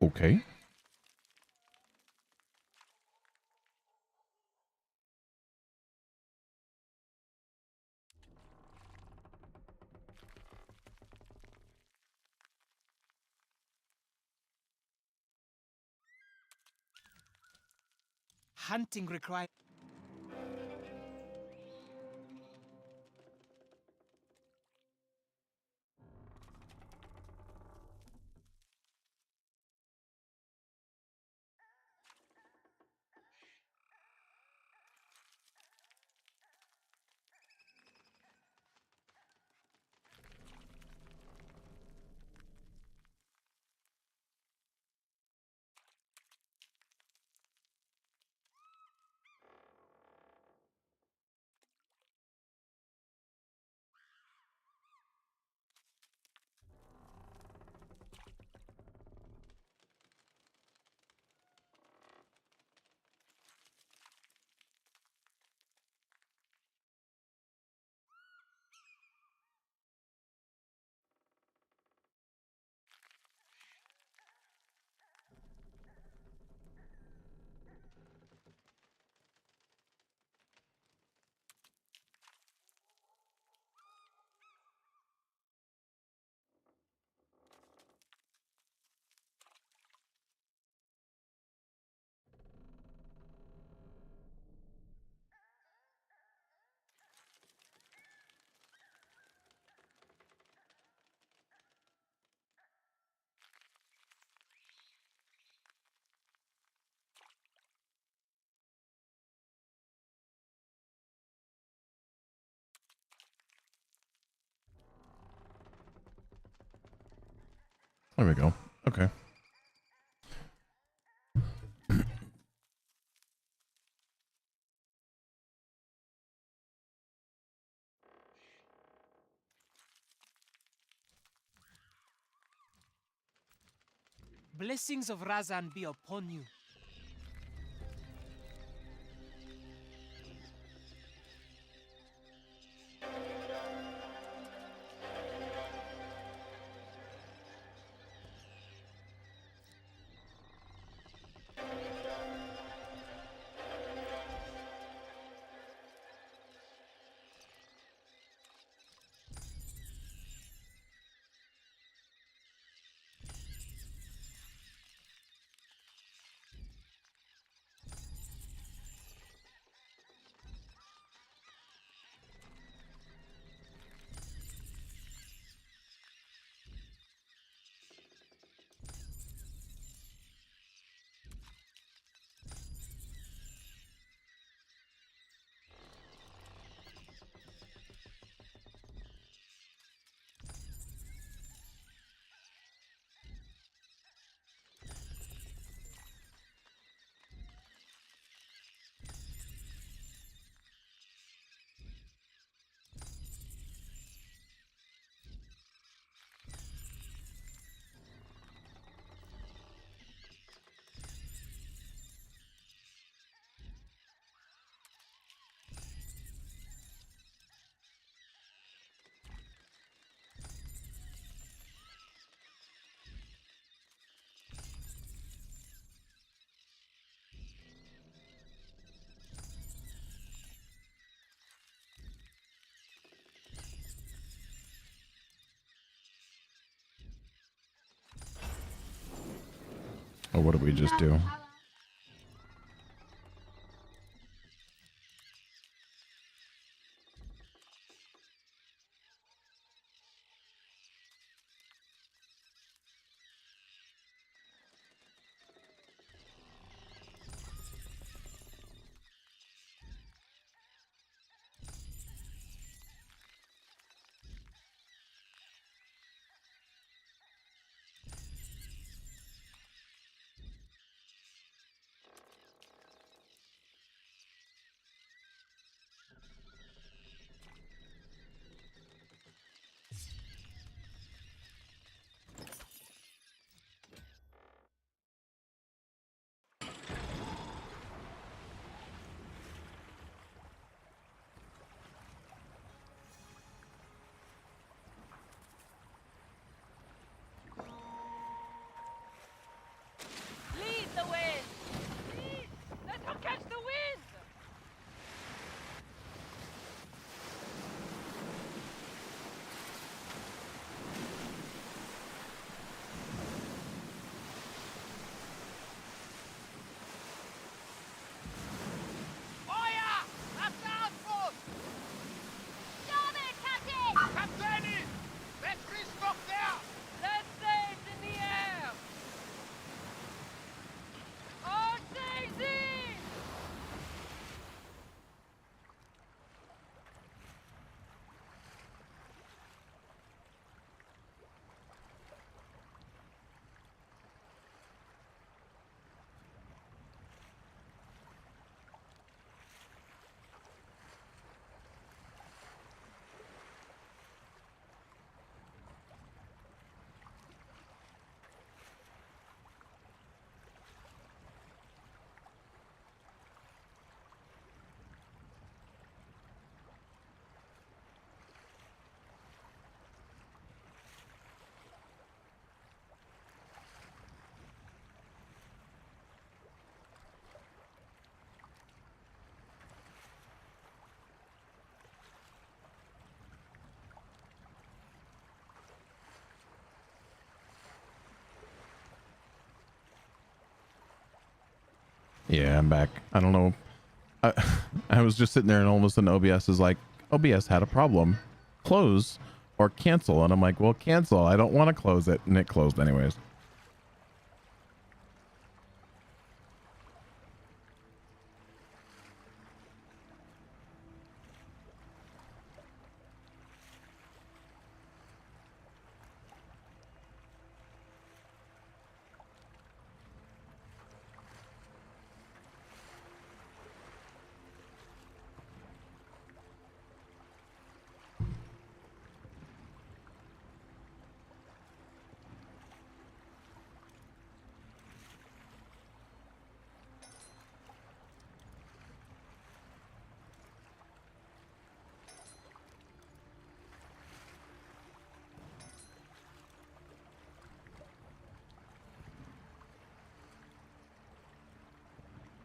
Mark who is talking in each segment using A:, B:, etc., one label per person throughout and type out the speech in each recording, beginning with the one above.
A: Okay.
B: Hunting requires
A: There we go. Okay.
B: blessings of Razan be upon you.
A: Oh, what did we just do? Yeah, I'm back. I don't know. I, I was just sitting there and all of a sudden OBS is like, OBS had a problem. Close or cancel. And I'm like, well, cancel. I don't want to close it. And it closed anyways.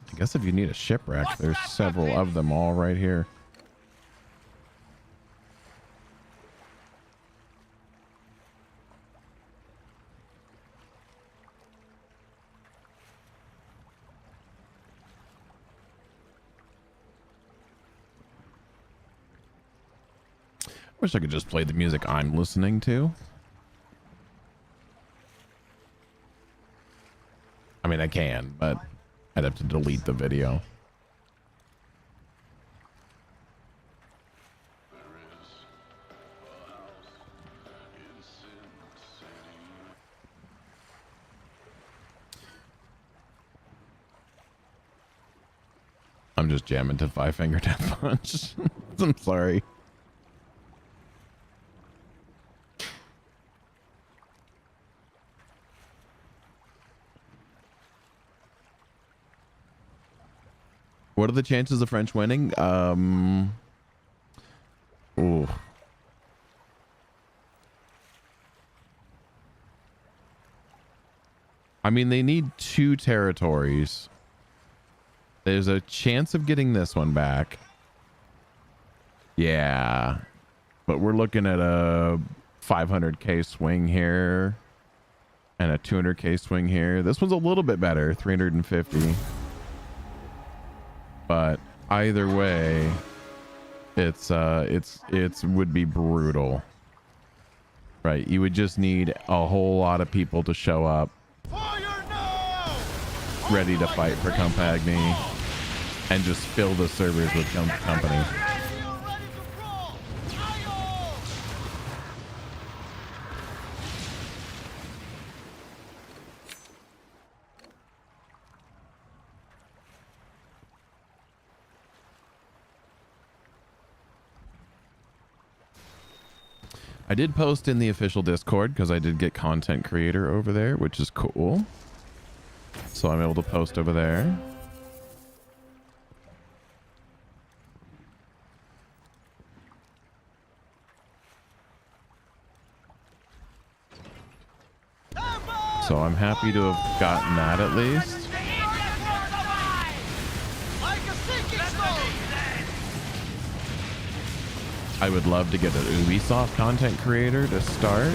A: I guess if you need a shipwreck, there's several of them all right here. Wish I could just play the music I'm listening to. I mean, I can, but I'd have to delete the video. I'm just jamming to Five Finger Death Punch. I'm sorry. What are the chances of French winning? Ooh. I mean, they need 2 territories. There's a chance of getting this one back. Yeah. But we're looking at a 500k swing here and a 200k swing here. This one's a little bit better, 350. But either way, it's would be brutal. Right, you would just need a whole lot of people to show up ready to fight for Compagnie and just fill the servers with company. I did post in the official Discord because I did get content creator over there, which is cool. So I'm able to post over there. So I'm happy to have gotten that at least. I would love to get an Ubisoft content creator to start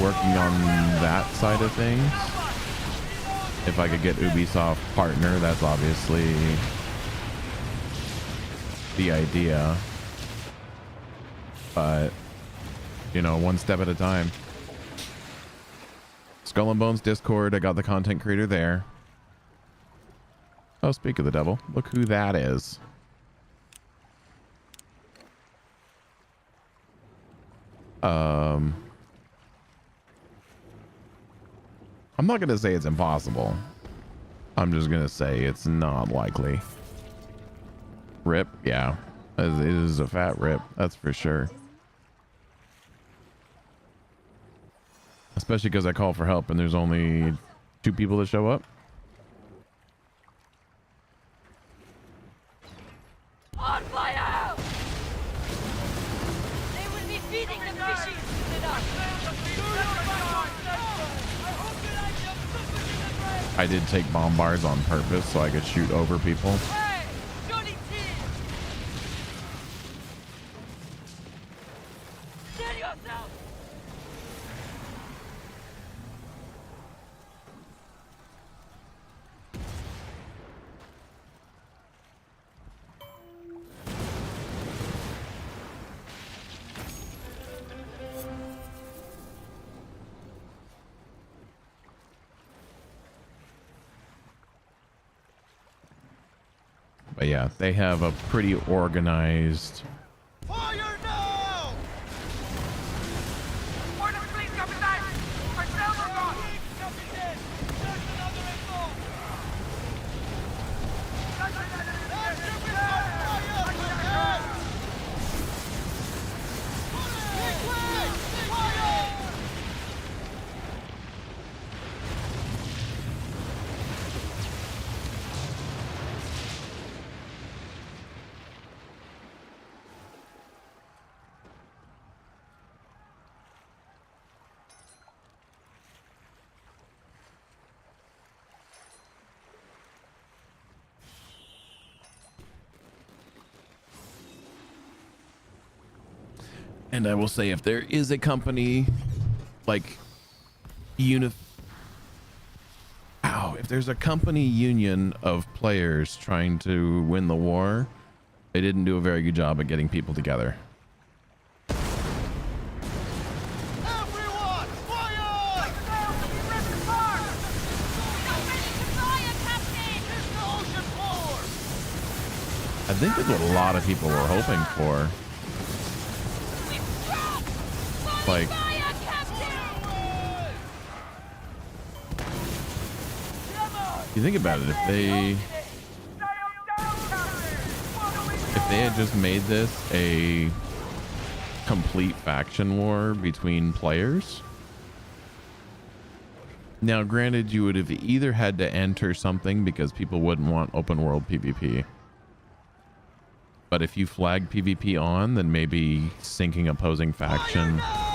A: working on that side of things. If I could get Ubisoft partner, that's obviously the idea. But, you know, one step at a time. Skull and Bones Discord, I got the content creator there. Oh, speak of the devil, look who that is. I'm not gonna say it's impossible. I'm just gonna say it's not likely. Rip, yeah. It is a fat rip, that's for sure. Especially because I call for help and there's only 2 people that show up.
C: On fire! They will be feeding the fishes!
A: I did take bombards on purpose so I could shoot over people.
C: Hey! Johnny T! Steady yourself!
A: But yeah, they have a pretty organized.
D: Fire now!
C: Order, please, Captain! Our sails are gone!
D: Captain! There's another assault! Our ship is on fire! Captain! Quick! Fire!
A: And I will say, if there is a company like if there's a company union of players trying to win the war, they didn't do a very good job at getting people together.
D: Everyone! Fire! It's the ocean floor!
A: I think that's what a lot of people were hoping for. Like, you think about it, if they had just made this a complete faction war between players. Now, granted, you would have either had to enter something because people wouldn't want open world PvP. But if you flag PvP on, then maybe syncing opposing faction.
D: Now!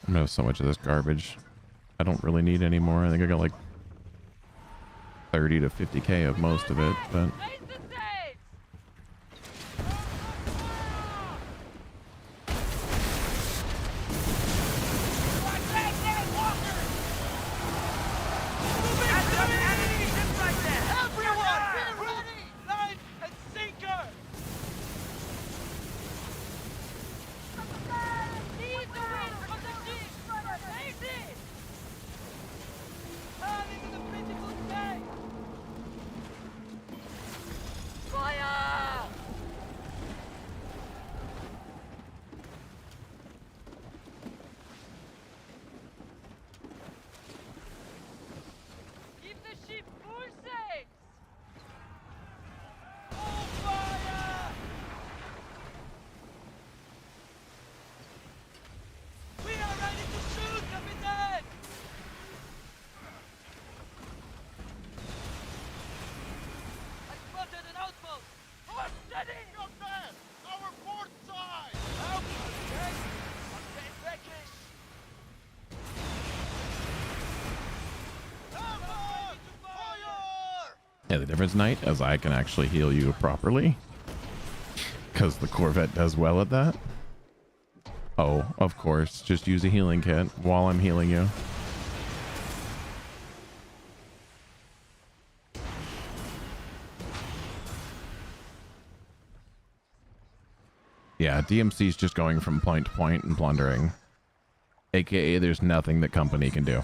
A: I'm gonna have so much of this garbage. I don't really need any more. I think I got like 30 to 50k of most of it, but
D: Everyone! Be ready! Line and sinker! Turning in the critical state!
C: Fire! Give the ship full sails!
D: On fire! We are ready to shoot, Captain! I spotted an outpost! Hold steady! Captain! Our port side! Out! Okay! Captain Beckish! Fire! Fire!
A: yeah, the difference, Knight, is I can actually heal you properly. Because the Corvette does well at that. Oh, of course. Just use a healing kit while I'm healing you. Yeah, DMC's just going from point to point and plundering. AKA, there's nothing that company can do.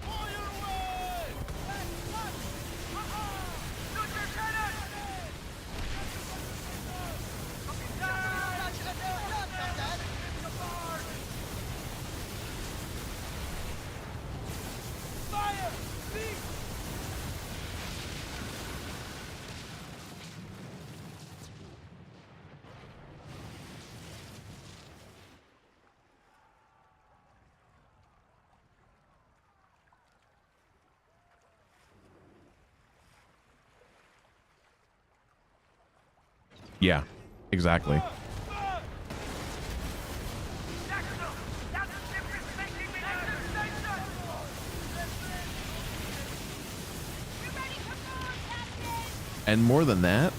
D: Fire away! Shoot your cannon!
A: Yeah, exactly. And more than that,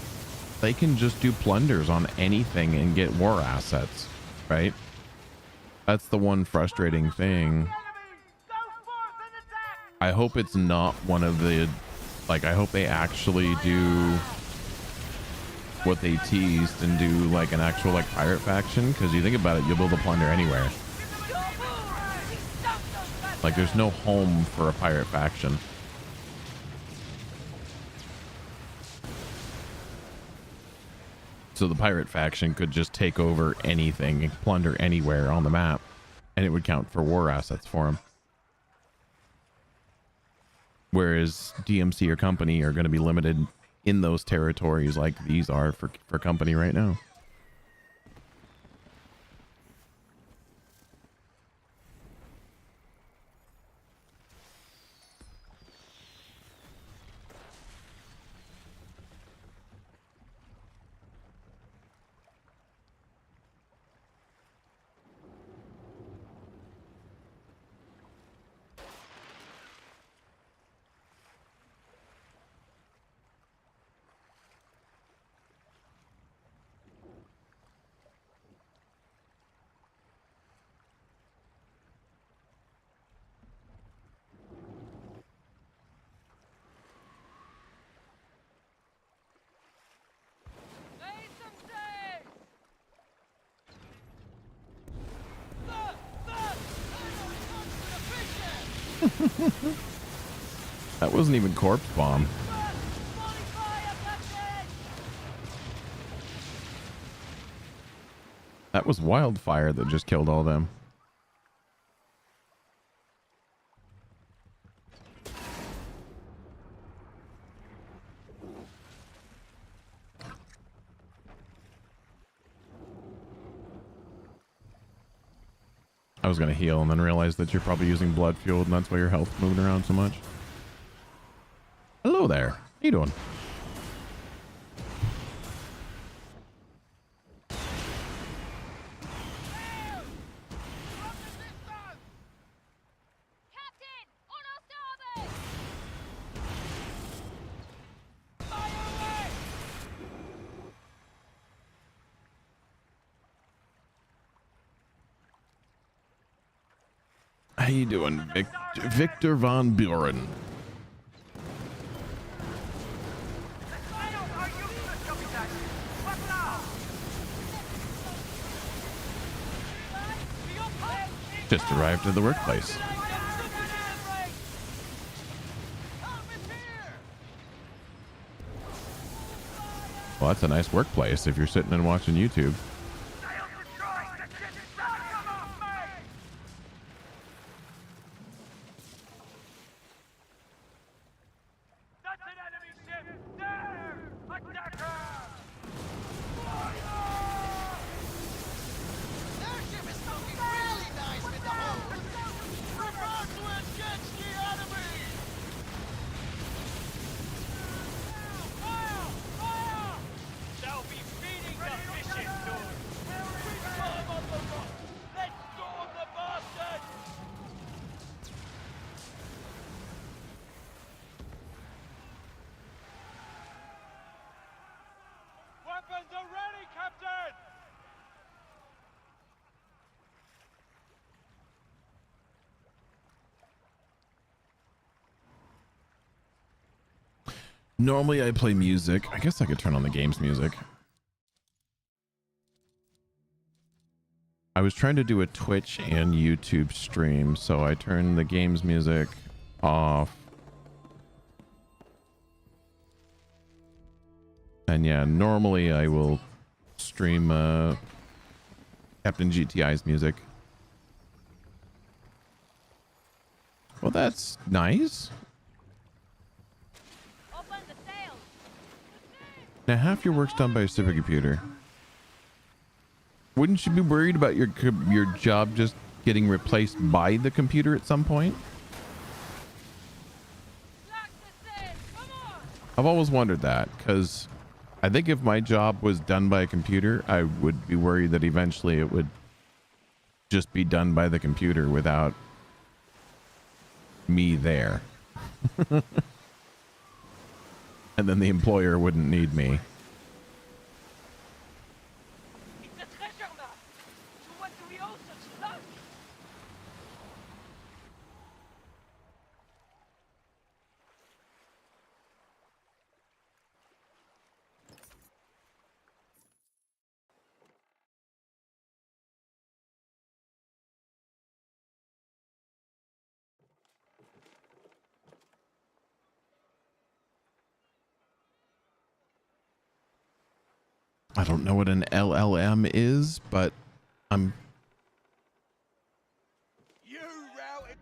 A: they can just do plunders on anything and get war assets, right? That's the one frustrating thing. I hope it's not one of the, like, I hope they actually do what they teased and do like an actual like pirate faction, because you think about it, you'll be able to plunder anywhere. Like there's no home for a pirate faction. So the pirate faction could just take over anything and plunder anywhere on the map, and it would count for war assets for them. Whereas DMC or Company are going to be limited in those territories like these are for Company right now. That wasn't even corpse bomb. That was wildfire that just killed all them. I was gonna heal and then realized that you're probably using blood fueled and that's why your health's moving around so much. Hello there. How you doing? How you doing, Victor von Buren? Just arrived at the workplace. Well, that's a nice workplace if you're sitting and watching YouTube. Normally I play music. I guess I could turn on the game's music. I was trying to do a Twitch and YouTube stream, so I turned the game's music off. And yeah, normally I will stream Captain GTI's music. Well, that's nice. Now, half your work's done by a supercomputer. Wouldn't you be worried about your job just getting replaced by the computer at some point? I've always wondered that, because I think if my job was done by a computer, I would be worried that eventually it would just be done by the computer without me there. And then the employer wouldn't need me.
C: It's a treasure map. To what do we owe such luck?
A: I don't know what an LLM is, but I'm...
D: You routed.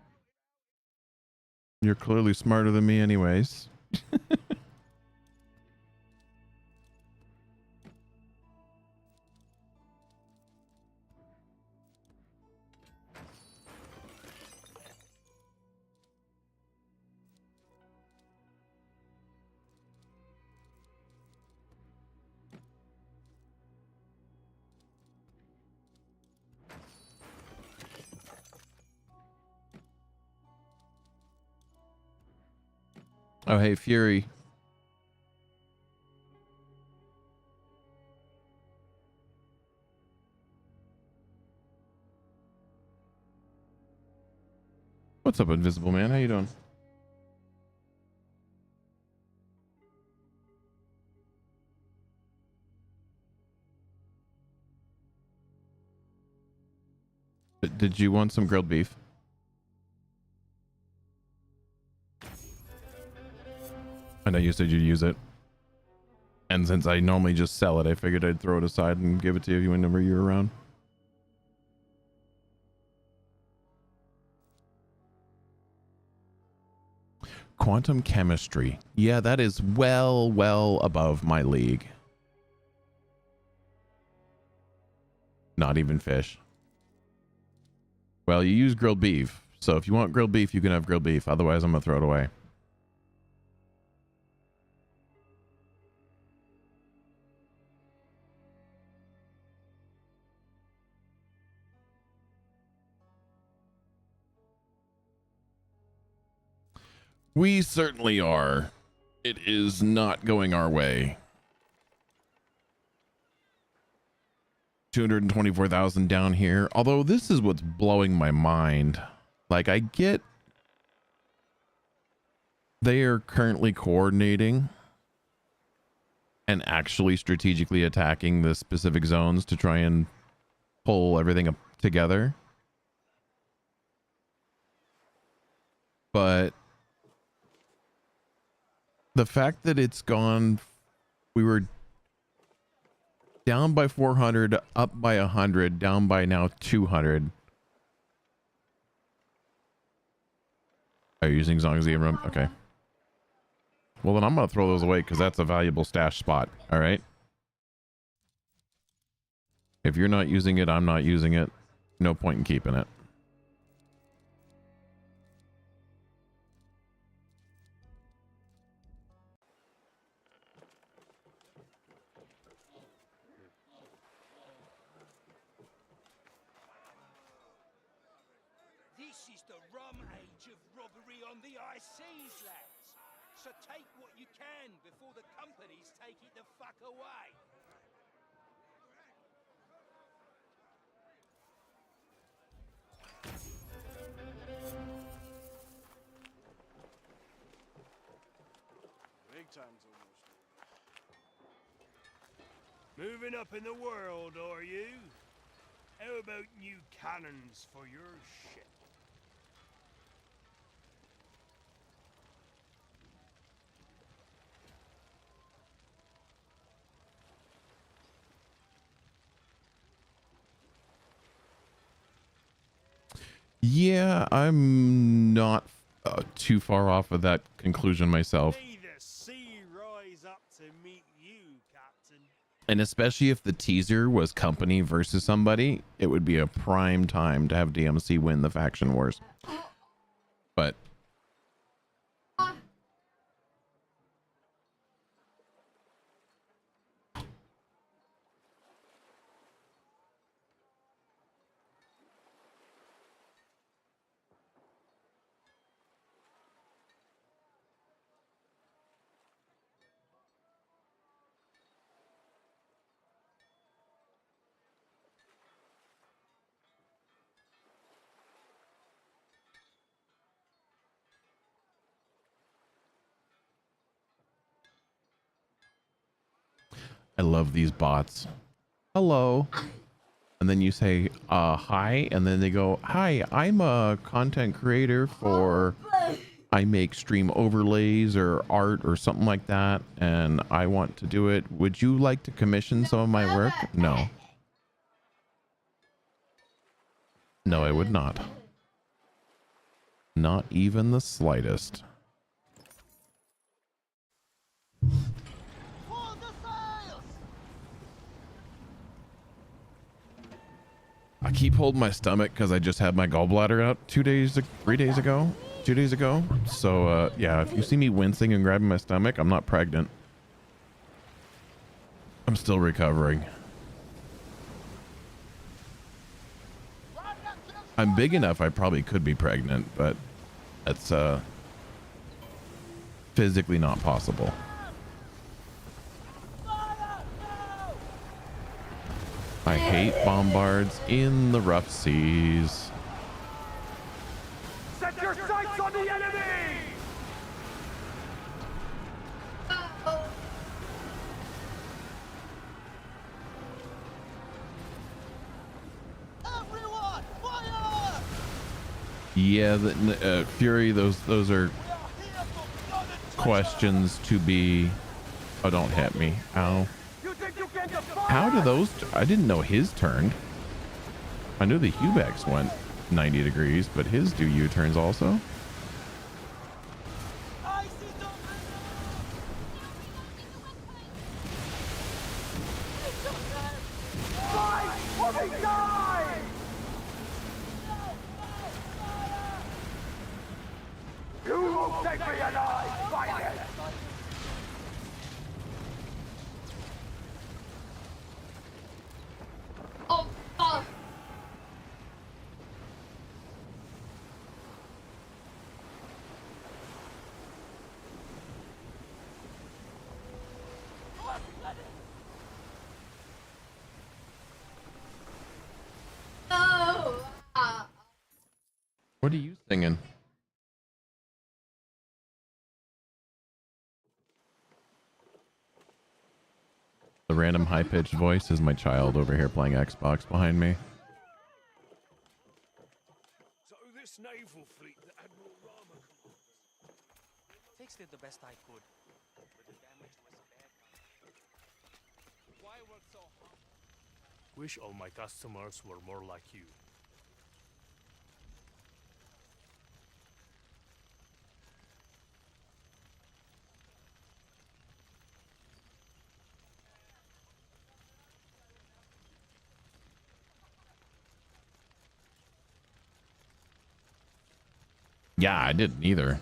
A: You're clearly smarter than me anyways. Oh, hey, Fury. What's up, Invisible Man? How you doing? Did you want some grilled beef? I know you said you'd use it. And since I normally just sell it, I figured I'd throw it aside and give it to you whenever you're around. Quantum chemistry. Yeah, that is well above my league. Not even fish. Well, you use grilled beef. So if you want grilled beef, you can have grilled beef. Otherwise, I'm going to throw it away. We certainly are. It is not going our way. 224,000 down here. Although this is what's blowing my mind. Like, I get they are currently coordinating and actually strategically attacking the specific zones to try and pull everything up together. But the fact that it's gone, we were down by 400, up by 100, down by now 200. Are you using Zongzi and Rum? Okay. Well, then I'm going to throw those away because that's a valuable stash spot. All right. If you're not using it, I'm not using it. No point in keeping it.
D: This is the rum age of robbery on the high seas, lads. So take what you can before the companies take it the fuck away. Big time's almost over. Moving up in the world, are you? How about new cannons for your ship?
A: Yeah, I'm not too far off of that conclusion myself.
D: May the sea rise up to meet you, Captain.
A: And especially if the teaser was company versus somebody, it would be a prime time to have DMC win the faction wars. But I love these bots. Hello. And then you say, hi. And then they go, hi, I'm a content creator for, I make stream overlays or art or something like that. And I want to do it. Would you like to commission some of my work? No. No, I would not. Not even the slightest.
D: For the sails!
A: I keep holding my stomach because I just had my gallbladder out 3 days ago. 2 days ago. So, yeah, if you see me wincing and grabbing my stomach, I'm not pregnant. I'm still recovering. I'm big enough I probably could be pregnant, but that's physically not possible. I hate bombards in the rough seas.
E: Set your sights on the enemy!
D: Everyone, fire!
A: Yeah, Fury, those are
D: We are here for blood and
A: questions to be... Oh, don't hit me. Ow.
E: You think you can defy?
A: How do those... I didn't know his turned. I knew the Hubex went 90 degrees, but his do U-turns also?
D: I see the
E: Fight or be die! You won't take me alive! Fight it!
F: Oh, fuck. No.
A: What are you singing? The random high-pitched voice is my child over here playing Xbox behind me.
E: So this naval fleet that Admiral Rama commands.
B: Fixed it the best I could. But the damage was bad. Why work so hard?
G: Wish all my customers were more like you.
A: Yeah, I didn't either.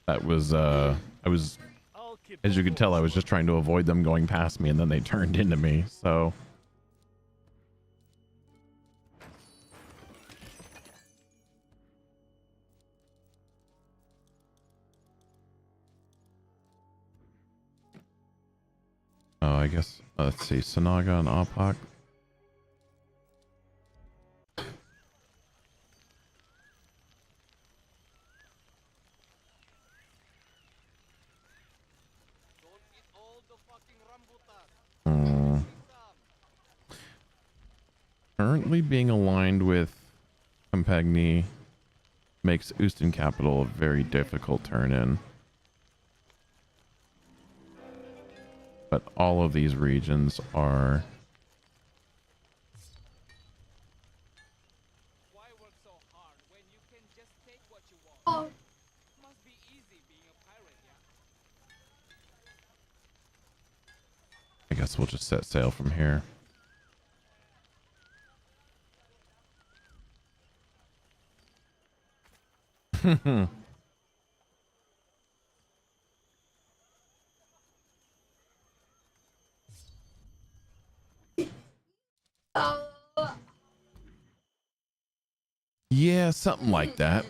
A: That was, I was,
G: I'll keep
A: as you could tell, I was just trying to avoid them going past me and then they turned into me, so. Oh, I guess, let's see, Sanaga and Opak.
D: Don't eat all the fucking rambutan.
A: Currently being aligned with Compagnie makes Houston Capital a very difficult turn in. But all of these regions are...
B: Why work so hard when you can just take what you want?
F: Oh,
B: Must be easy being a pirate, yeah?
A: I guess we'll just set sail from here.
F: oh.
A: Yeah, something like that.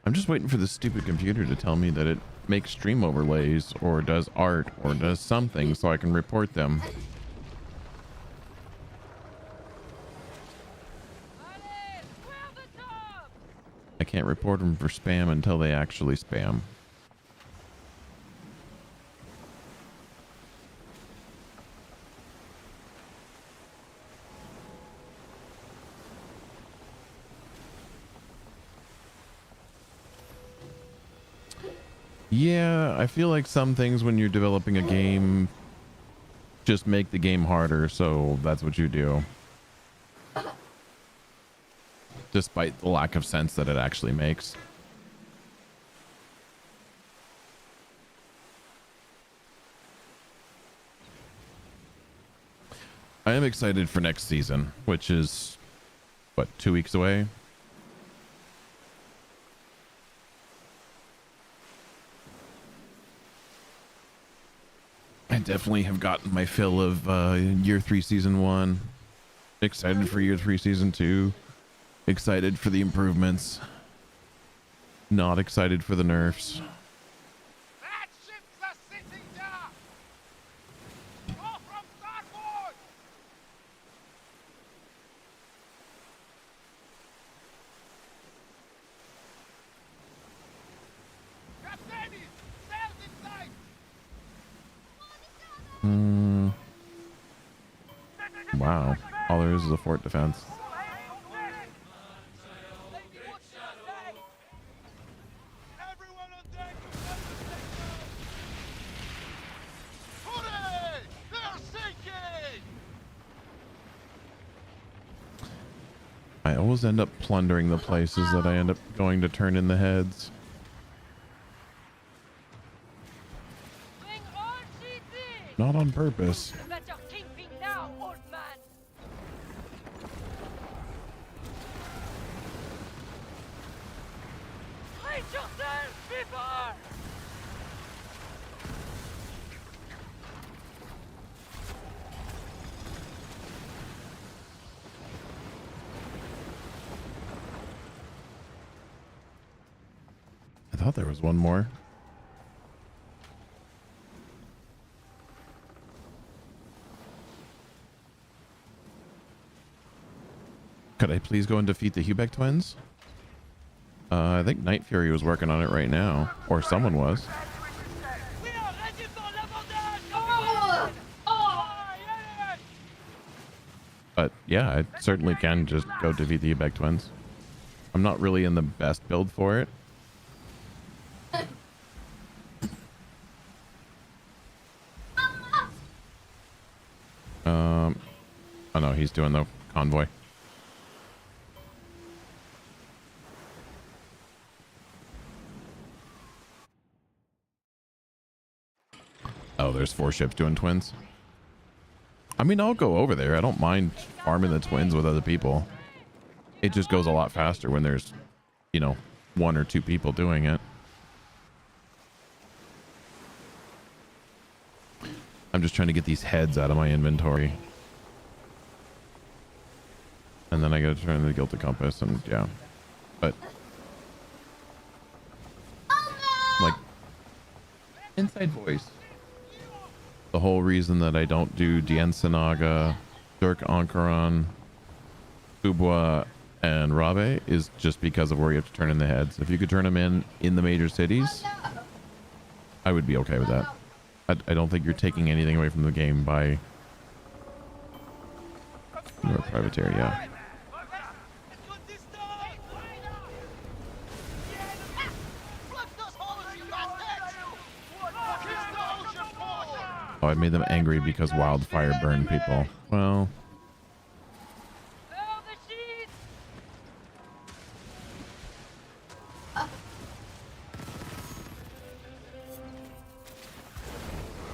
A: I'm just waiting for the stupid computer to tell me that it makes stream overlays or does art or does something so I can report them.
C: Allez, swear the top!
A: I can't report them for spam until they actually spam. Yeah, I feel like some things when you're developing a game just make the game harder, so that's what you do. Despite the lack of sense that it actually makes. I am excited for next season, which is, what, 2 weeks away? I definitely have gotten my fill of year 3 season 1. Excited for year 3 season 2. Excited for the improvements. Not excited for the nerfs.
D: That ships are sitting there! Go from starboard! Compagnie! Sails inside!
A: Wow. All there is a fort defense.
D: Everyone on deck! Hooray! They're sinking!
A: I always end up plundering the places that I end up going to turn in the heads.
C: Bring all she's in!
A: Not on purpose.
C: Better keeping now, old man! Hide yourself, people!
A: I thought there was one more. Could I please go and defeat the Hubeck twins? I think Night Fury was working on it right now. Or someone was.
C: We are ready for l'abordage!
F: Oh! Oh!
A: But yeah, I certainly can just go defeat the Hubeck twins. I'm not really in the best build for it. Oh no, he's doing the convoy. Oh, there's 4 ships doing twins. I mean, I'll go over there. I don't mind farming the twins with other people. It just goes a lot faster when there's, you know, 1 or 2 people doing it. I'm just trying to get these heads out of my inventory. And then I gotta turn the Guilty Compass and yeah. But like inside voice. The whole reason that I don't do Diensenaga, Dirk Ankaran, Kubwa, and Rabe is just because of where you have to turn in the heads. If you could turn them in the major cities, I would be okay with that. I don't think you're taking anything away from the game by... You're a privateer, yeah. Oh, I made them angry because wildfire burned people. Well...
C: Bear the sheets!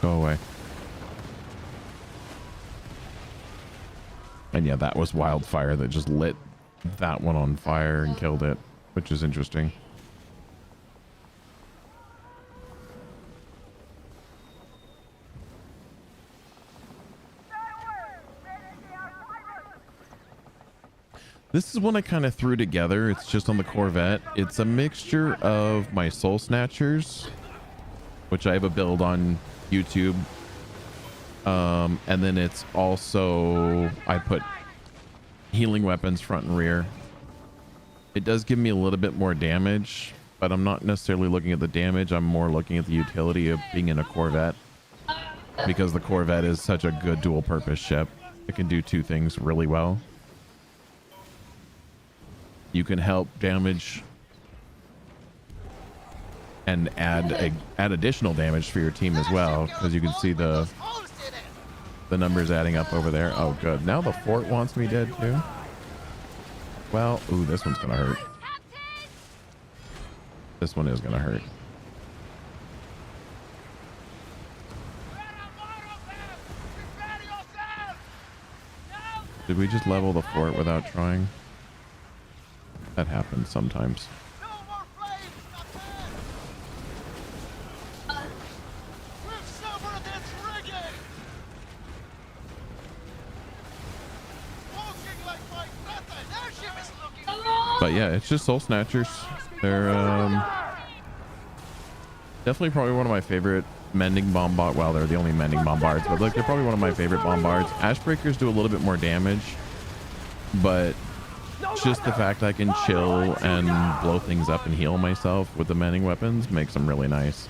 A: Go away. And yeah, that was wildfire that just lit that one on fire and killed it, which is interesting. This is one I kind of threw together. It's just on the Corvette. It's a mixture of my Soul Snatchers, which I have a build on YouTube. And then it's also, I put healing weapons front and rear. It does give me a little bit more damage, but I'm not necessarily looking at the damage. I'm more looking at the utility of being in a Corvette, because the Corvette is such a good dual purpose ship. It can do two things really well. You can help damage and add additional damage for your team as well, because you can see the numbers adding up over there. Oh good, now the fort wants me dead too. Well, ooh, this one's gonna hurt. This one is gonna hurt. Did we just level the fort without trying? That happens sometimes.
D: No more flames, Captain! We've severed its rigging! Walking like my brother! Their ship is looking...
A: But yeah, it's just soul snatchers. They're definitely probably one of my favorite mending bombard. Well, they're the only mending bombards, but like they're probably one of my favorite bombards. Ashbreakers do a little bit more damage, but just the fact I can chill and blow things up and heal myself with the mending weapons makes them really nice.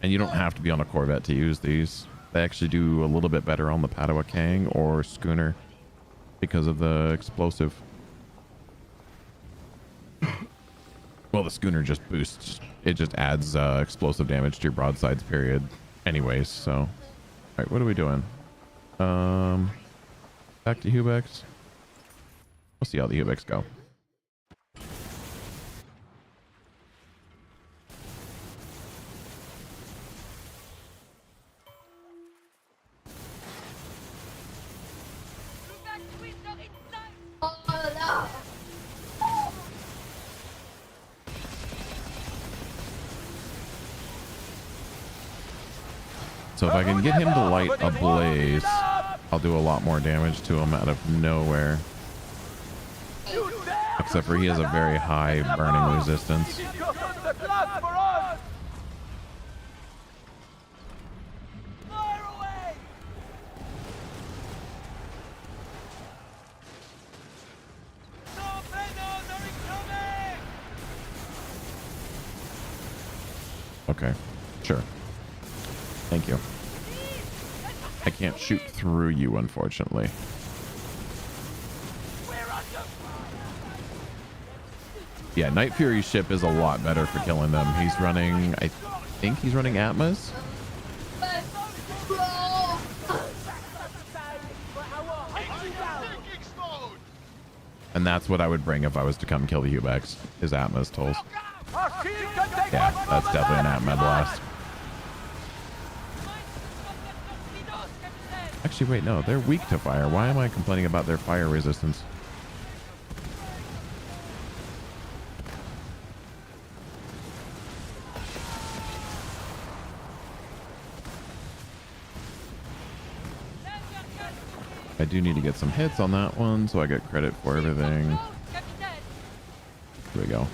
A: And you don't have to be on a Corvette to use these. They actually do a little bit better on the Padua Kang or schooner because of the explosive. Well, the schooner just boosts. It just adds explosive damage to your broadsides, period. Anyways, so. All right, what are we doing? Back to Hubex. We'll see how the Hubex go. So if I can get him to light a blaze, I'll do a lot more damage to him out of nowhere. Except for he has a very high burning resistance. Okay, sure. Thank you. I can't shoot through you, unfortunately. Yeah, Night Fury's ship is a lot better for killing them. He's running, I think he's running Atmas. And that's what I would bring if I was to come kill the Hubex, is Atmas tools. Yeah, that's definitely an Atma blast. Actually, wait, no, they're weak to fire. Why am I complaining about their fire resistance? I do need to get some hits on that one, so I get credit for everything. Here we go.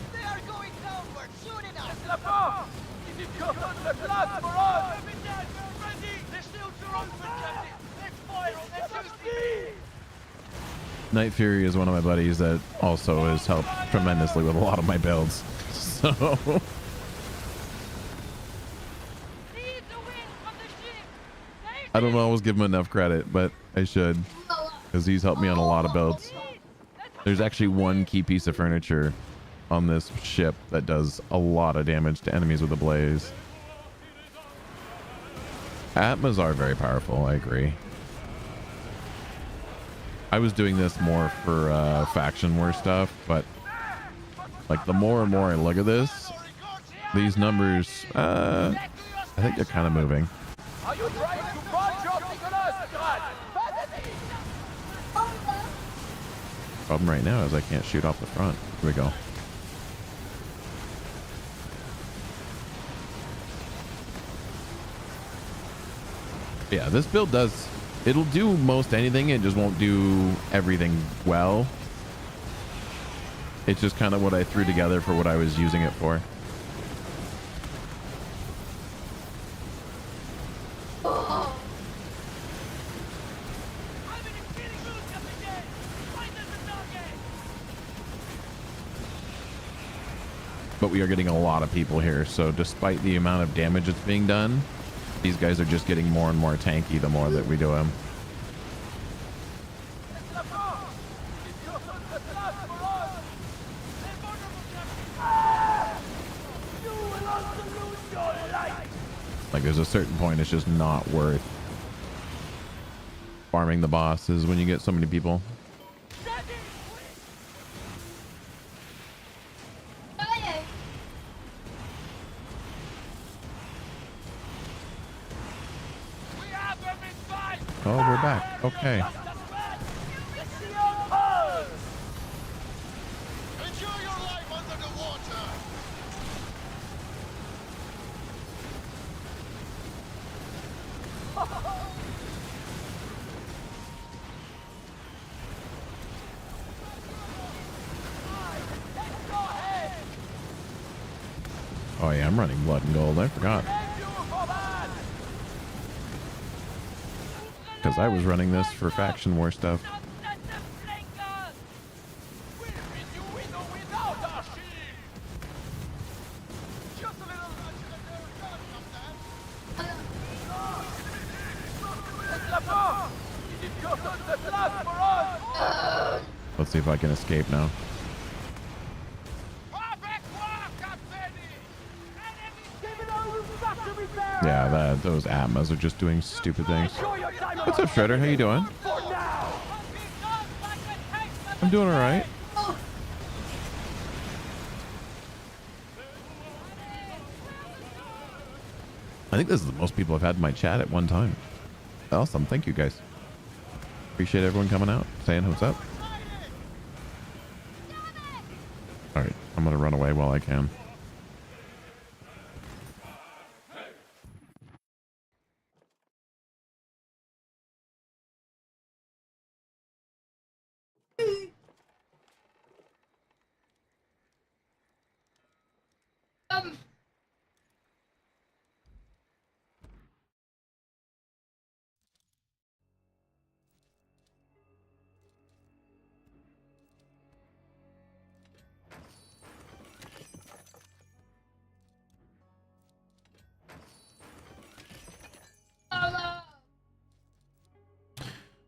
A: Night Fury is one of my buddies that also has helped tremendously with a lot of my builds. So I don't always give him enough credit, but I should, because he's helped me on a lot of builds. There's actually one key piece of furniture on this ship that does a lot of damage to enemies with a blaze. Atmas are very powerful, I agree. I was doing this more for faction war stuff, but like the more and more I look at this, these numbers, I think they're kind of moving.
D: Are you trying to punch your
A: Problem right now is I can't shoot off the front. Here we go. Yeah, this build does, it'll do most anything, it just won't do everything well. It's just kind of what I threw together for what I was using it for.
C: I'm in a killing mood, Captain! Find us a target!
A: But we are getting a lot of people here, so despite the amount of damage that's being done, these guys are just getting more and more tanky the more that we do them. Like, there's a certain point it's just not worth farming the bosses when you get so many people. Oh, we're back. Okay.
D: Enjoy your life under the water!
A: Oh yeah, I'm running blood and gold. I forgot. Because I was running this for faction war stuff. Let's see if I can escape now. Yeah, those Atmas are just doing stupid things. What's up, Shredder? How you doing? I'm doing all right. I think this is the most people I've had in my chat at one time. Awesome. Thank you, guys. Appreciate everyone coming out, saying what's up. All right, I'm going to run away while I can.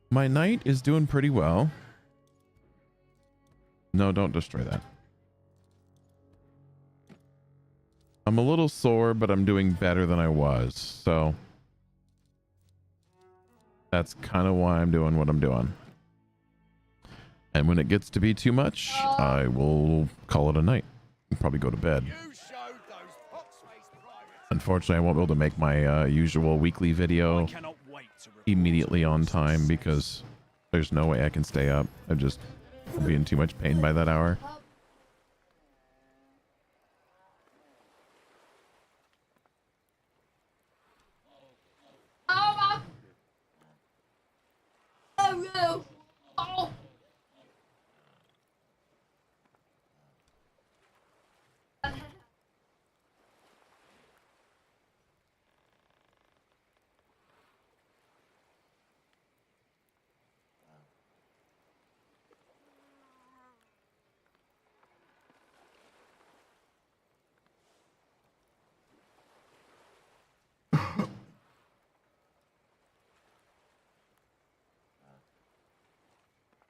A: My knight is doing pretty well. No, don't destroy that. I'm a little sore, but I'm doing better than I was. So that's kind of why I'm doing what I'm doing. And when it gets to be too much, I will call it a night and probably go to bed. Unfortunately, I won't be able to make my usual weekly video immediately on time because there's no way I can stay up. I'll be in too much pain by that hour.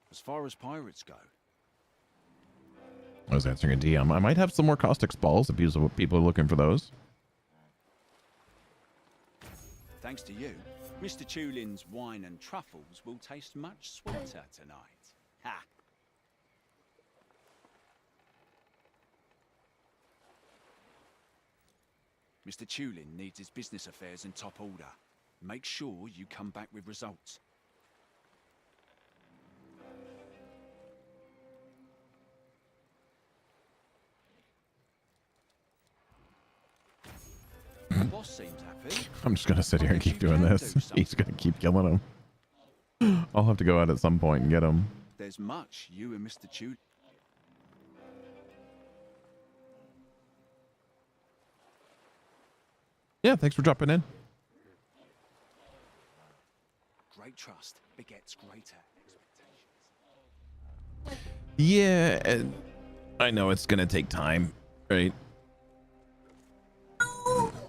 H: As far as pirates go.
A: I was answering a DM. I might have some more caustic balls if people are looking for those.
H: Thanks to you, Mr. Tulin's wine and truffles will taste much sweeter tonight. Ha! Mr. Tulin needs his business affairs in top order. Make sure you come back with results. The boss seems happy.
A: I'm just going to sit here and keep doing this. He's going to keep killing him. I'll have to go out at some point and get him.
H: There's much you and Mr. Tulin.
A: Yeah, thanks for dropping in.
H: Great trust begets greater expectations.
A: Yeah, I know it's gonna take time, right?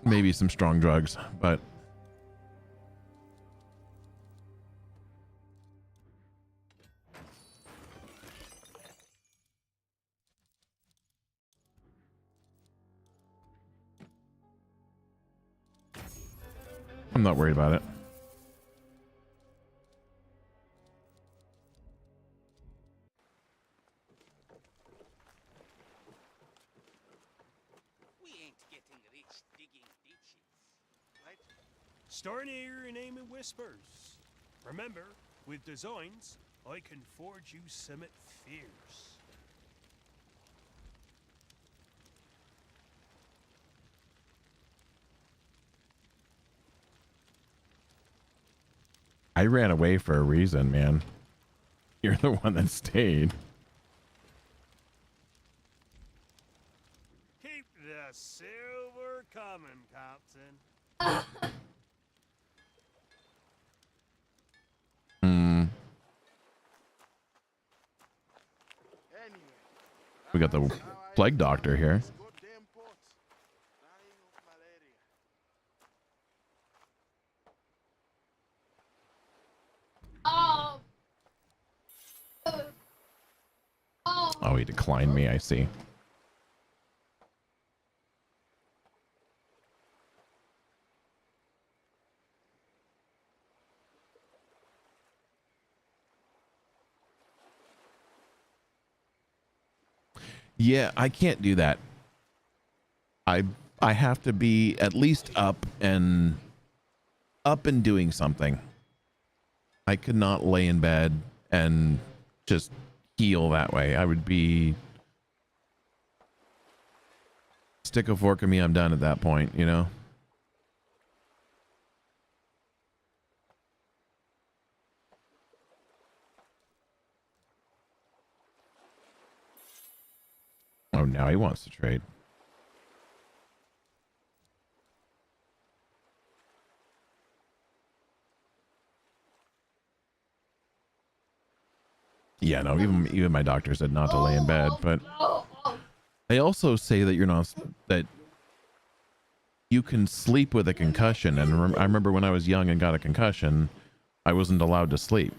A: Maybe some strong drugs, but I'm not worried about it.
B: We ain't getting rich digging ditches. Right?
E: Starting to hear your name in whispers. Remember, with designs, I can forge you summit fierce.
A: I ran away for a reason, man. You're the one that stayed.
E: Keep the silver coming, Captain.
A: Hmm. We got the plague doctor here.
F: Oh.
A: Oh, he declined me. I see. Yeah, I can't do that. I have to be at least up and doing something. I could not lay in bed and just heal that way. I would be stick a fork in me, I'm done at that point, you know? Oh, now he wants to trade. Yeah, no, even my doctor said not to lay in bed, but they also say that you're not, that you can sleep with a concussion. And I remember when I was young and got a concussion, I wasn't allowed to sleep.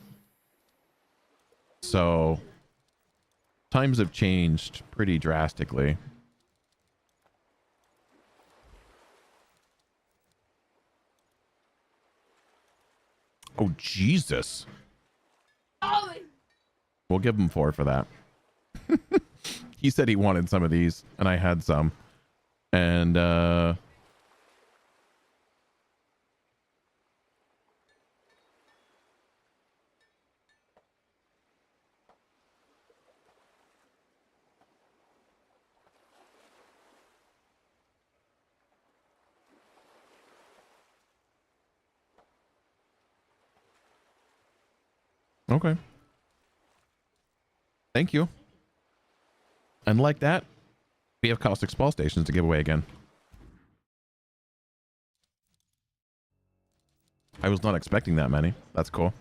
A: So times have changed pretty drastically. Oh, Jesus. We'll give him 4 for that. He said he wanted some of these, and I had some. And, okay. Thank you. And like that, we have caustic spall stations to give away again. I was not expecting that many. That's cool.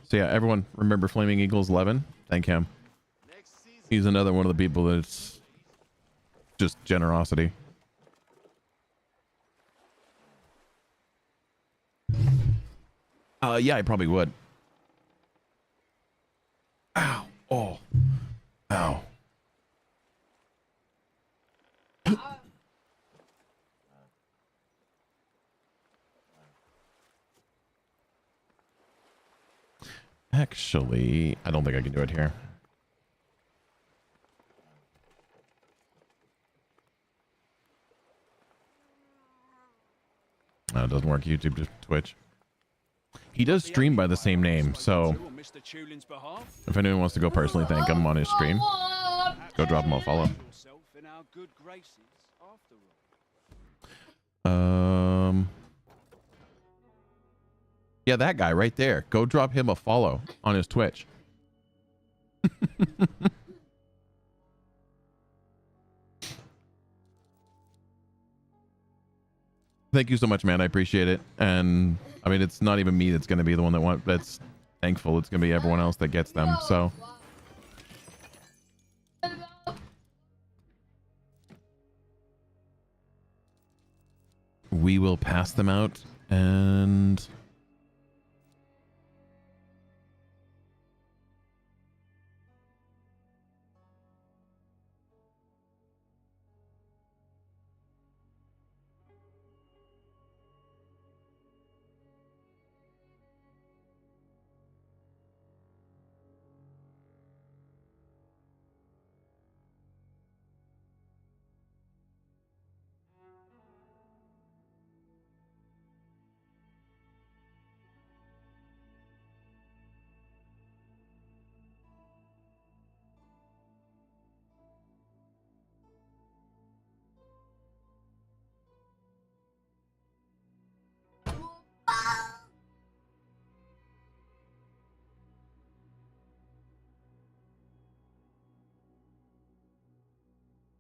A: So yeah, everyone remember Flaming Eagles 11? Thank him. He's another one of the people that's just generosity. Yeah, I probably would. Ow. Oh. Ow. Actually, I don't think I can do it here. No, it doesn't work. YouTube to Twitch. He does stream by the same name, so if anyone wants to go personally thank him on his stream, go drop him a follow. Yeah, that guy right there. Go drop him a follow on his Twitch. Thank you so much, man. I appreciate it. And I mean, it's not even me that's going to be the one that's thankful. It's going to be everyone else that gets them. So we will pass them out and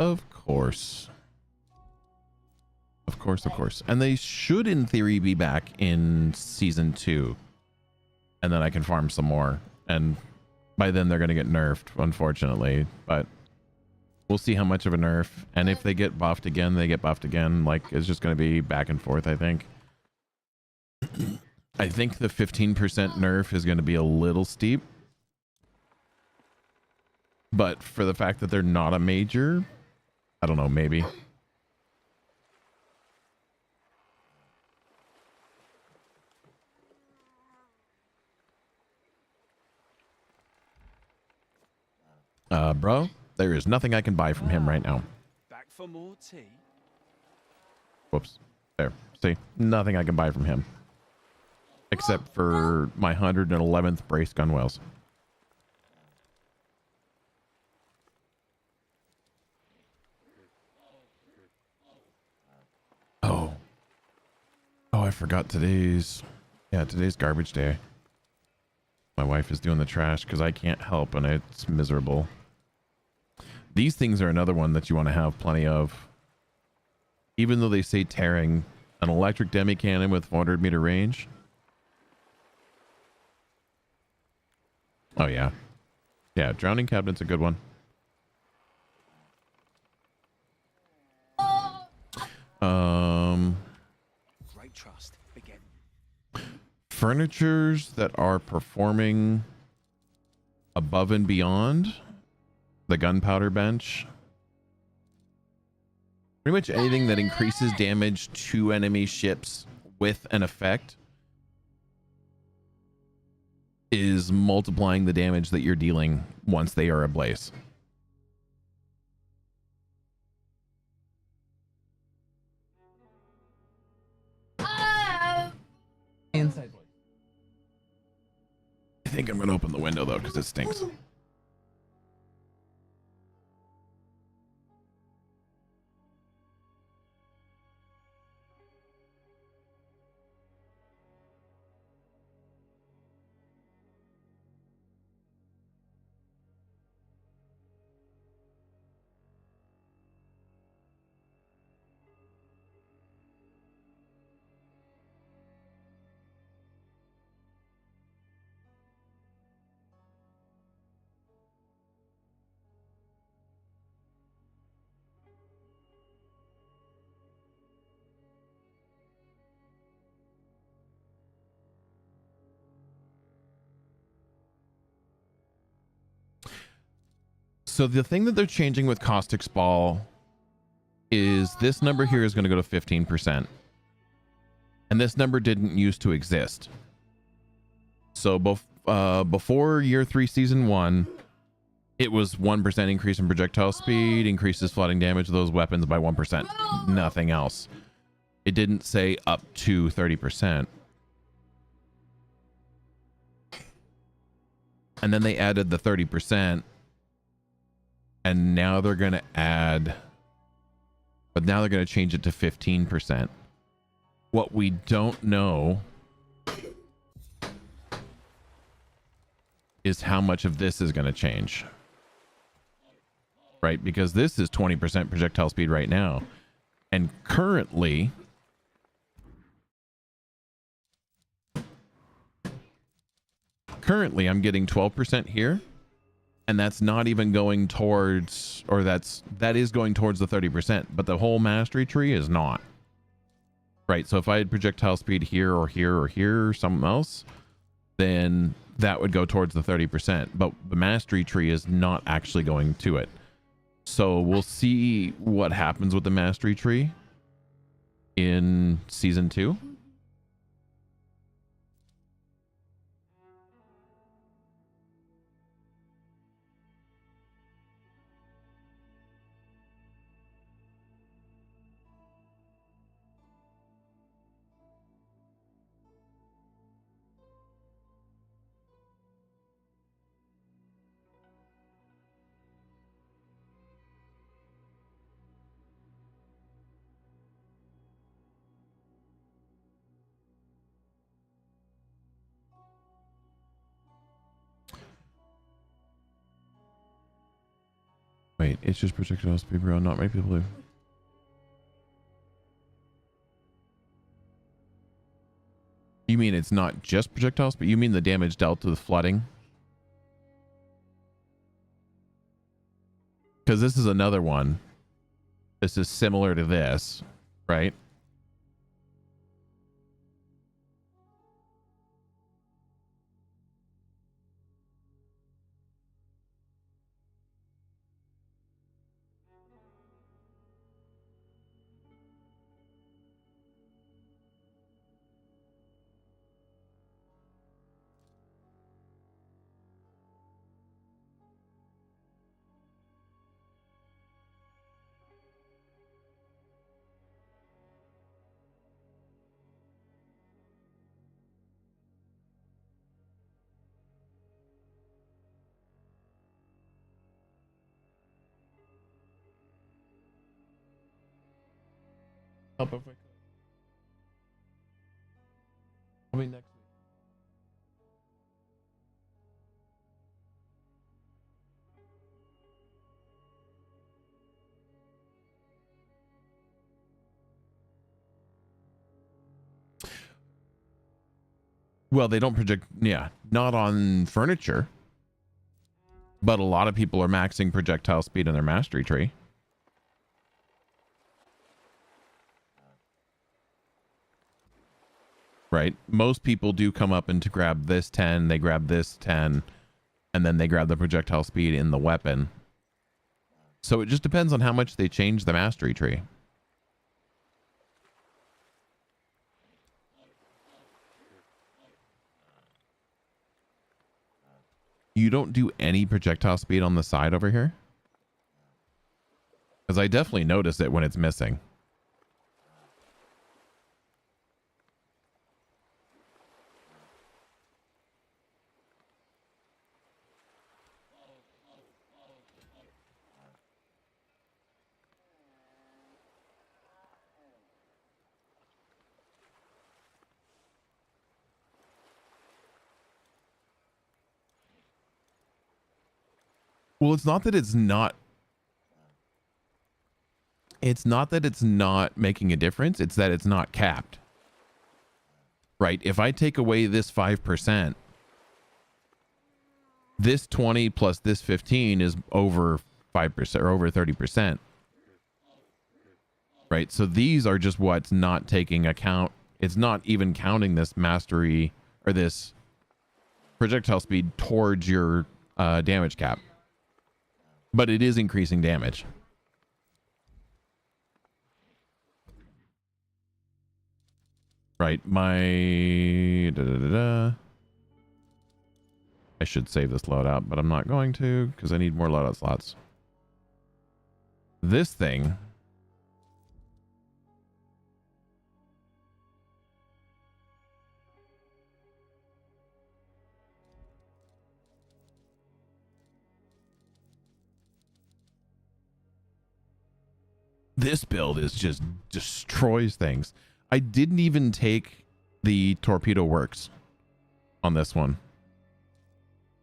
A: of course. Of course, of course. And they should, in theory, be back in season 2. And then I can farm some more. And by then they're going to get nerfed, unfortunately. But we'll see how much of a nerf. And if they get buffed again, they get buffed again. Like, it's just going to be back and forth, I think. I think the 15% nerf is going to be a little steep. But for the fact that they're not a major, I don't know, maybe. Bro, there is nothing I can buy from him right now.
H: Back for more tea?
A: Whoops. There. See, nothing I can buy from him. Except for my 111th brace gunwales. Oh. Oh, I forgot today's garbage day. My wife is doing the trash because I can't help and it's miserable. These things are another one that you want to have plenty of. Even though they say tearing, an electric demi cannon with 400 meter range. Oh yeah. Yeah, drowning cabinet's a good one.
H: Great trust. Again.
A: Furnitures that are performing above and beyond the gunpowder bench. Pretty much anything that increases damage to enemy ships with an effect is multiplying the damage that you're dealing once they are ablaze.
I: Inside.
A: I think I'm going to open the window though because it stinks. So the thing that they're changing with Caustic's Ball is this number here is going to go to 15%. And this number didn't used to exist. So before year 3 season 1, it was 1% increase in projectile speed, increases flooding damage of those weapons by 1%. Nothing else. It didn't say up to 30%. And then they added the 30%. And now they're going to add, but now they're going to change it to 15%. What we don't know is how much of this is going to change. Right? Because this is 20% projectile speed right now. And currently, currently I'm getting 12% here, and that's not even going towards, or that is going towards the 30%, but the whole mastery tree is not. Right, so if I had projectile speed here or here or here or something else, then that would go towards the 30%, but the mastery tree is not actually going to it. So we'll see what happens with the mastery tree in season 2. Wait, it's just projectile speed, bro. Not many people do. You mean it's not just projectile speed? You mean the damage dealt to the flooding? Because this is another one. This is similar to this, right? Help if I could. Coming next week. Well, they don't project, yeah, not on furniture, but a lot of people are maxing projectile speed in their mastery tree. Right? Most people do come up and to grab this 10, they grab this 10, and then they grab the projectile speed in the weapon. So it just depends on how much they change the mastery tree. You don't do any projectile speed on the side over here? Because I definitely notice it when it's missing. Well, it's not that it's not. It's not that it's not making a difference. It's that it's not capped. Right? If I take away this 5%, this 20 plus this 15 is over 5% or over 30%. Right? So these are just what's not taking account. It's not even counting this mastery or this projectile speed towards your damage cap. But it is increasing damage. Right, my... I should save this loadout, but I'm not going to because I need more loadout slots. This thing... This build is just destroys things. I didn't even take the torpedo works on this one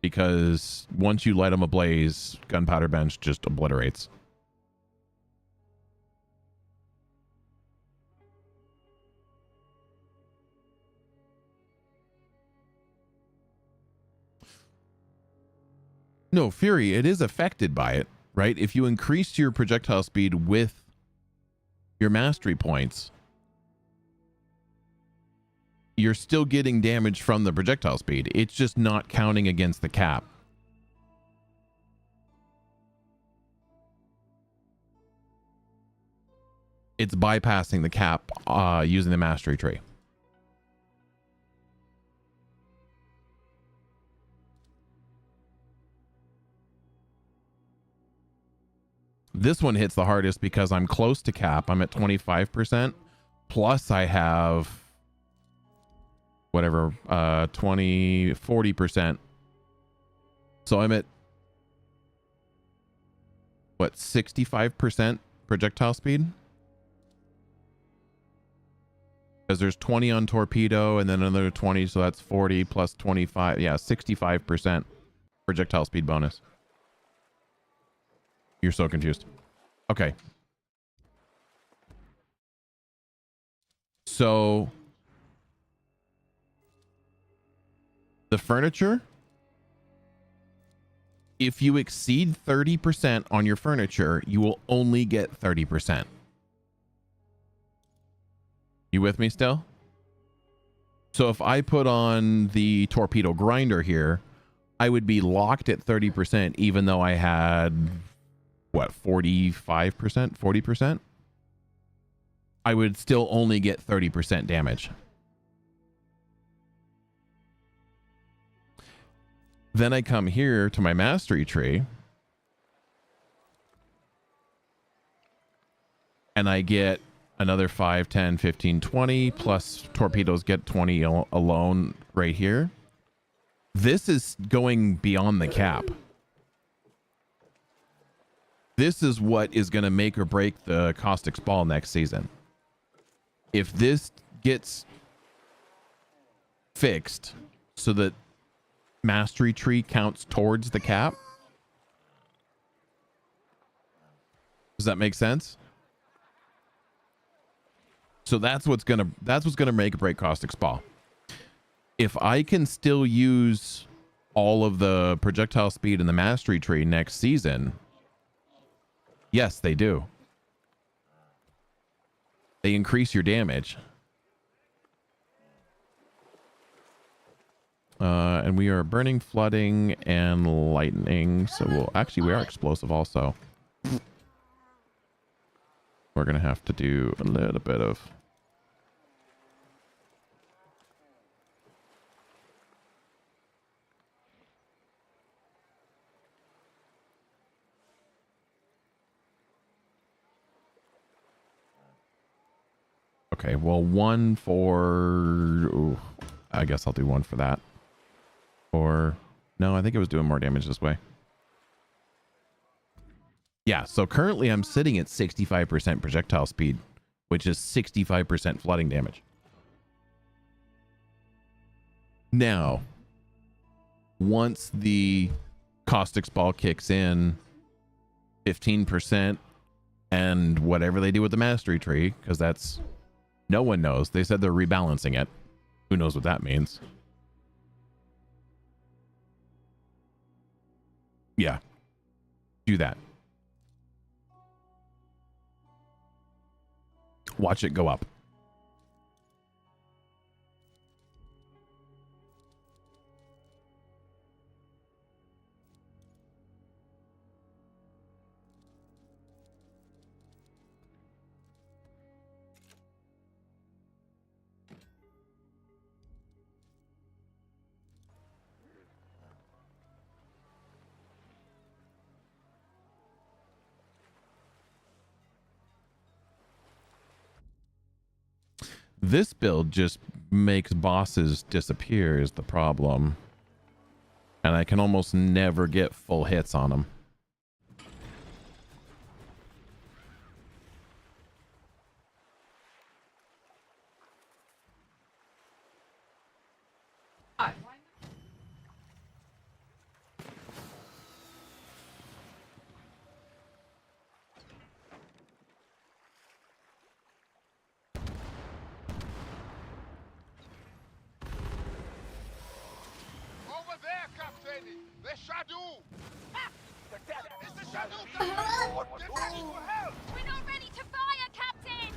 A: because once you light them ablaze, gunpowder bench just obliterates. No, Fury, it is affected by it, right? If you increase your projectile speed with your mastery points, you're still getting damage from the projectile speed. It's just not counting against the cap. It's bypassing the cap using the mastery tree. This one hits the hardest because I'm close to cap. I'm at 25%. Plus I have whatever, 40%. So I'm at what, 65% projectile speed? Because there's 20 on torpedo and then another 20, so that's 40 plus 25. Yeah, 65% projectile speed bonus. You're so confused. Okay. So the furniture, if you exceed 30% on your furniture, you will only get 30%. You with me still? So if I put on the torpedo grinder here, I would be locked at 30% even though I had what, 45%, 40%? I would still only get 30% damage. Then I come here to my mastery tree and I get another 5, 10, 15, 20 plus torpedoes get 20 alone right here. This is going beyond the cap. This is what is going to make or break the caustic ball next season. If this gets fixed so that mastery tree counts towards the cap, does that make sense? So that's what's gonna make or break caustic ball. If I can still use all of the projectile speed in the mastery tree next season, yes, they do. They increase your damage. And we are burning, flooding, and lightning. So we'll actually, we are explosive also. We're going to have to do a little bit of... Okay, well, one for... Ooh, I guess I'll do one for that. Or... No, I think it was doing more damage this way. Yeah, so currently I'm sitting at 65% projectile speed, which is 65% flooding damage. Now, once the caustic ball kicks in, 15%, and whatever they do with the mastery tree, because that's... No one knows. They said they're rebalancing it. Who knows what that means? Yeah. Do that. Watch it go up. This build just makes bosses disappear is the problem. And I can almost never get full hits on them.
D: Over there, Captain! The shadow! The death is the shadow! Get ready for help!
F: We're not ready to fire, Captain!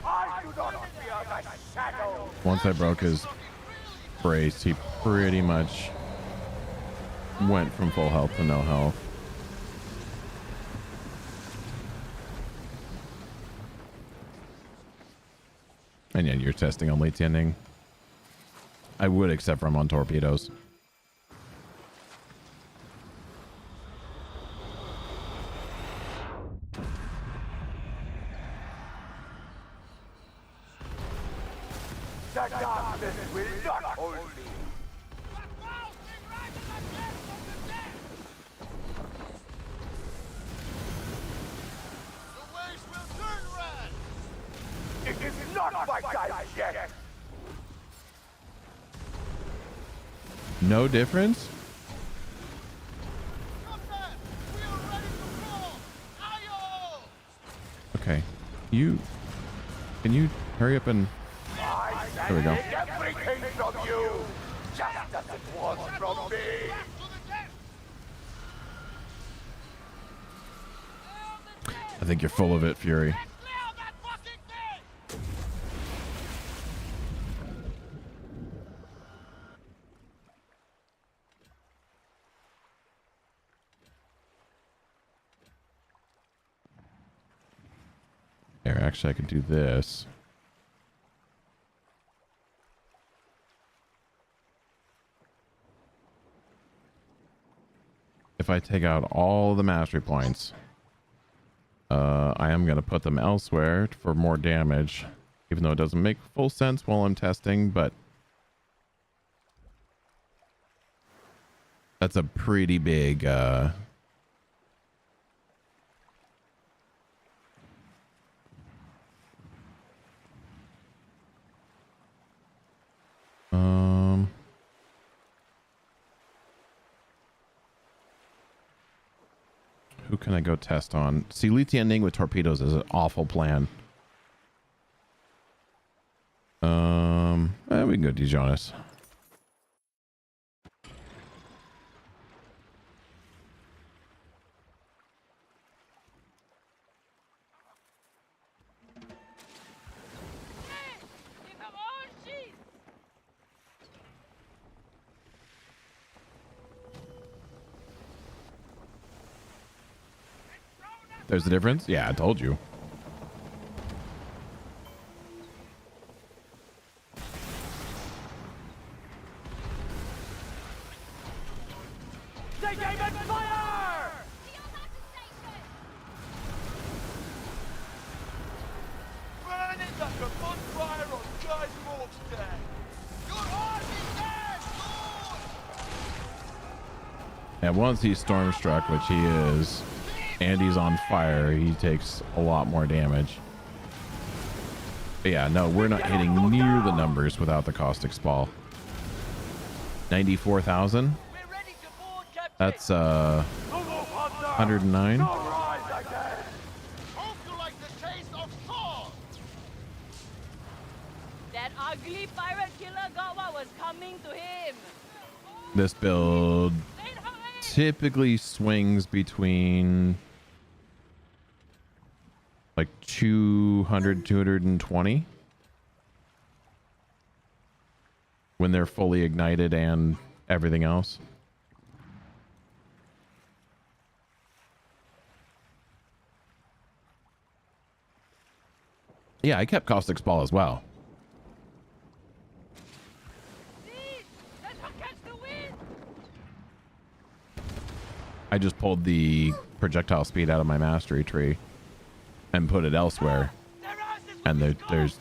D: I do not fear the shadow!
A: Once I broke his brace, he pretty much went from full health to no health. And yeah, you're testing on late tending. I would, except for I'm on torpedoes.
D: The darkness will not hold me! The waves will turn red! It is not my time yet!
A: No difference?
D: Captain! We are ready to fall! Ayo!
A: Okay. Can you hurry up and... There we go.
D: Everything from you! Just as it was from me!
A: I think you're full of it, Fury. Here, actually, I could do this. If I take out all the mastery points, I am going to put them elsewhere for more damage, even though it doesn't make full sense while I'm testing, but that's a pretty big, who can I go test on? See, Lietianing with torpedoes is an awful plan. We can go Dijonis. There's the difference? Yeah, I told you.
D: They gave it fire! Burn it like a bonfire on Guy Fawkes Day! Your heart is dead, Lord!
A: And once he's storm struck, which he is, and he's on fire, he takes a lot more damage. But yeah, no, we're not hitting near the numbers without the caustic spall. 94,000? That's 109.
D: Hope you like the taste of salt!
C: That ugly pirate killer got what was coming to him.
A: This build typically swings between like 200, 220 when they're fully ignited and everything else. Yeah, I kept caustic spall as well. I just pulled the projectile speed out of my mastery tree and put it elsewhere. And there's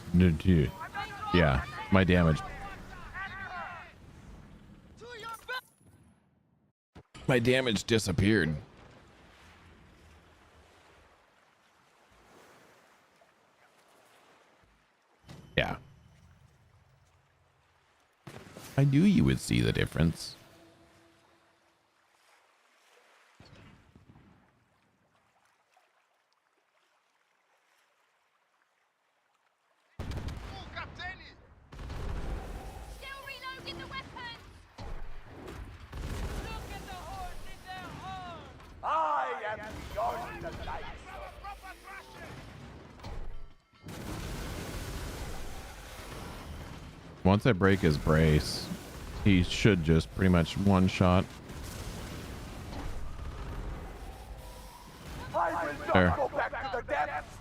A: yeah, my damage. My damage disappeared. Yeah. I knew you would see the difference. Once I break his brace, he should just pretty much one shot. There.
D: Go back to the depths.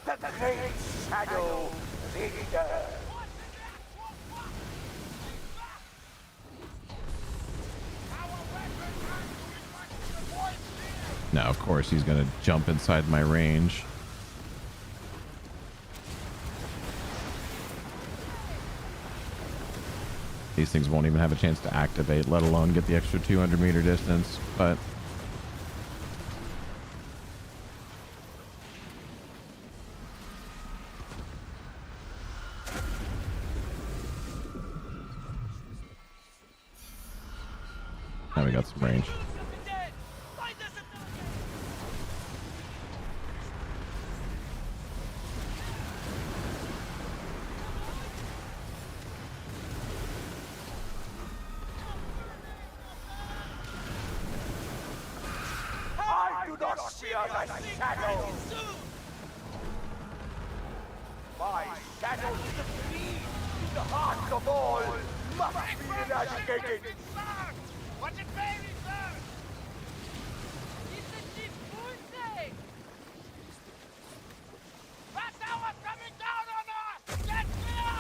D: The great shadow leader.
A: Now, of course, he's going to jump inside my range. These things won't even have a chance to activate, let alone get the extra 200-meter distance, but... now we got some range.
D: I do not fear thy shadow. My shadow succeeds in the hearts of all. Must be eradicated.
C: Watch it, baby, sir! It's the chief Punze! Fast hours coming down on us! Get clear!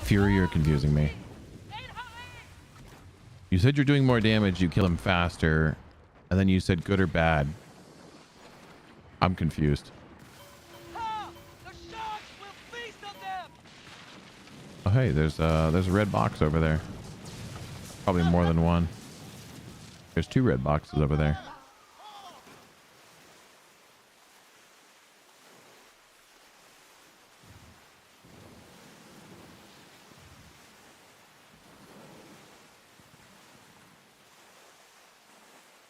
A: Fury, you're confusing me. You said you're doing more damage, you kill him faster, and then you said good or bad. I'm confused.
C: Ha! The sharks will feast on them!
A: Oh, hey, there's a red box over there. Probably more than one. There's 2 red boxes over there.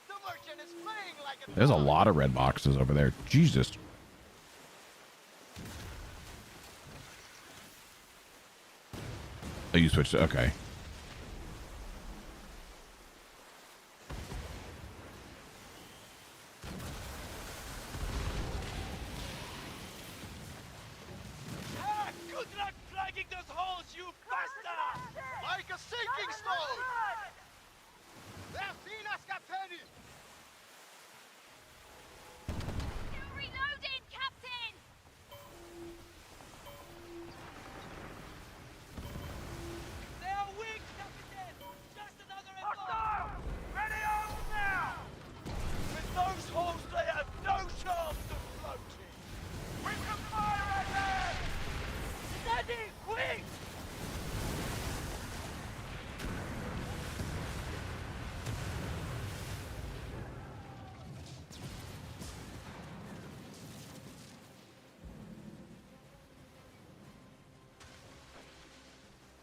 D: The merchant is playing like a
A: There's a lot of red boxes over there. Jesus. Oh, you switched it. Okay.
C: Ah, good luck plugging those holes, you bastard!
D: like a sinking stone. They've seen us, Captain.
F: Still reloading, Captain!
C: They are weak, Captain! Just another
D: Hostile! Ready on now! With those holes, they have no chance of floating. We can fire at them!
C: Steady, quick!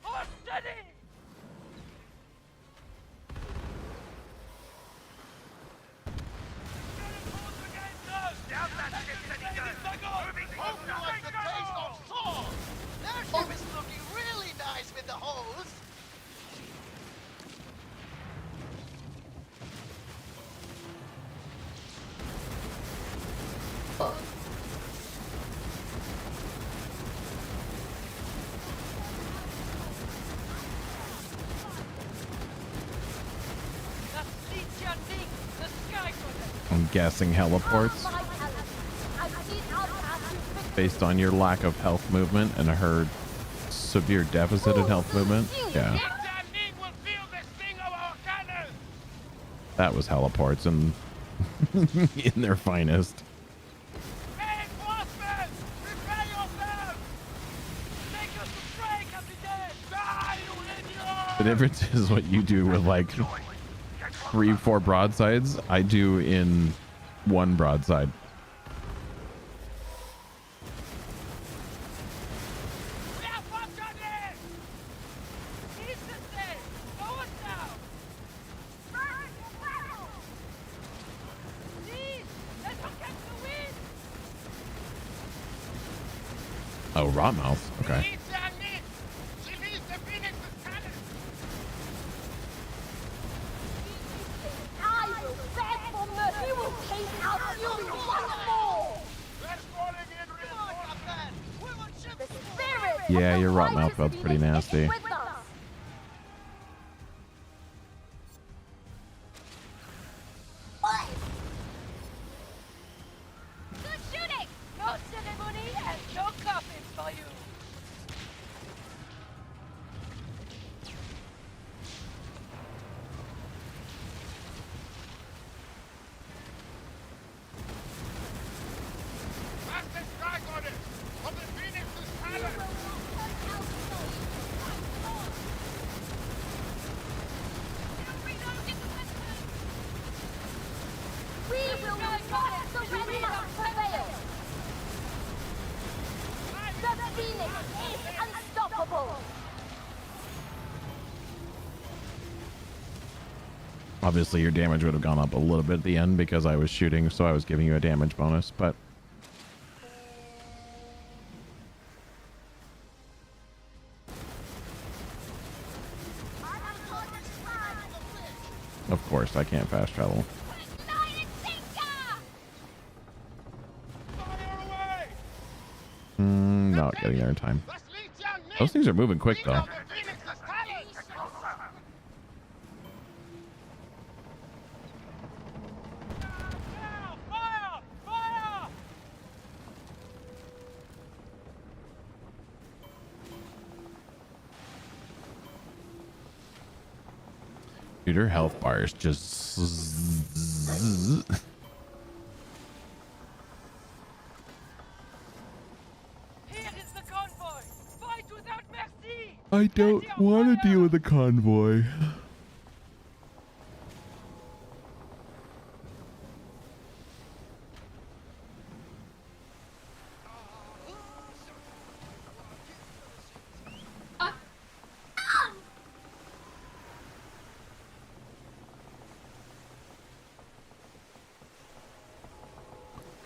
C: Hold steady!
D: Down that ship, steady gun! Moving hope you like the taste of salt! Their ship is looking really nice with the holes.
C: Das sieht ja nicht! The sky for them!
A: I'm guessing heliports based on your lack of health movement and her severe deficit in health movement. Yeah,
C: That thing will feel the sting of our cannon!
A: that was heliports and in their finest.
C: Hey, Bossman! Prepare yourself! Take us to prey, Captain! Die, you idiot!
A: The difference is what you do with like 3-4 broadsides, I do in 1 broadside.
C: We have one shot in! Instantly! Go
A: Oh, Rotmouth. Okay.
F: I will beg for mercy. We will take our fury once more. The spirit
A: Yeah,
F: of the
A: your Rotmouth
F: righteous
A: build's pretty
F: Phoenix
A: nasty.
F: is with us.
C: Good shooting! No ceremony and no coffin for you!
F: We will not surrender prevail. The Phoenix is unstoppable.
A: Obviously, your damage would have gone up a little bit at the end because I was shooting, so I was giving you a damage bonus, but of course I can't fast travel. Not getting there in time. Those things are moving quick though.
B: Fire! Fire!
A: Dude, her health bar is just...
C: Here is the convoy! Fight without mercy!
A: I don't want to deal with a convoy.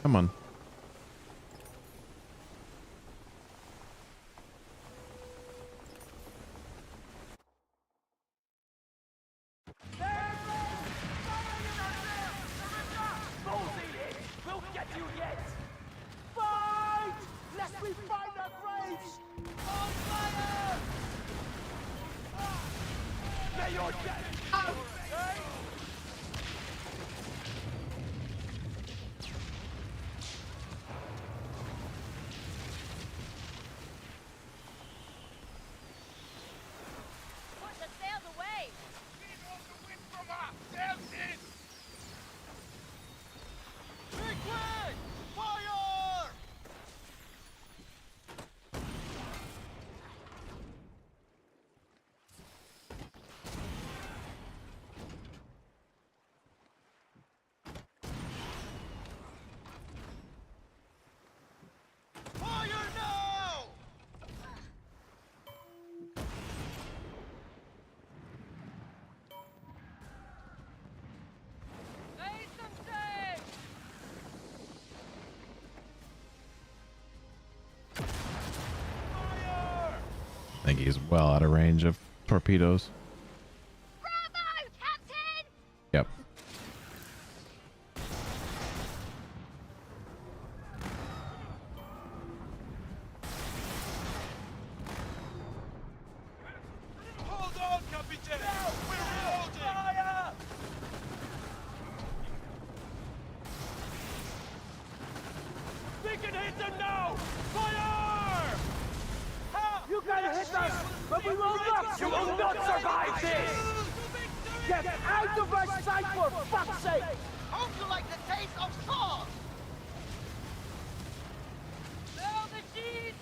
A: Come on.
B: We'll get you yet! Fight! Lest we find our graves! On fire! May your death out!
F: Push the sails away.
D: Fire! Fire now!
C: Say something!
A: I think he's well out of range of torpedoes.
F: Bravo, Captain!
A: Yep.
D: Hold on, Captain! We're reloading!
B: Fire! We can hit them now! Fire! You can hit us, but we will not! You will not survive this! Get out of our sight for fuck's sake!
D: How'd you like the taste of salt?
C: Down the sheet!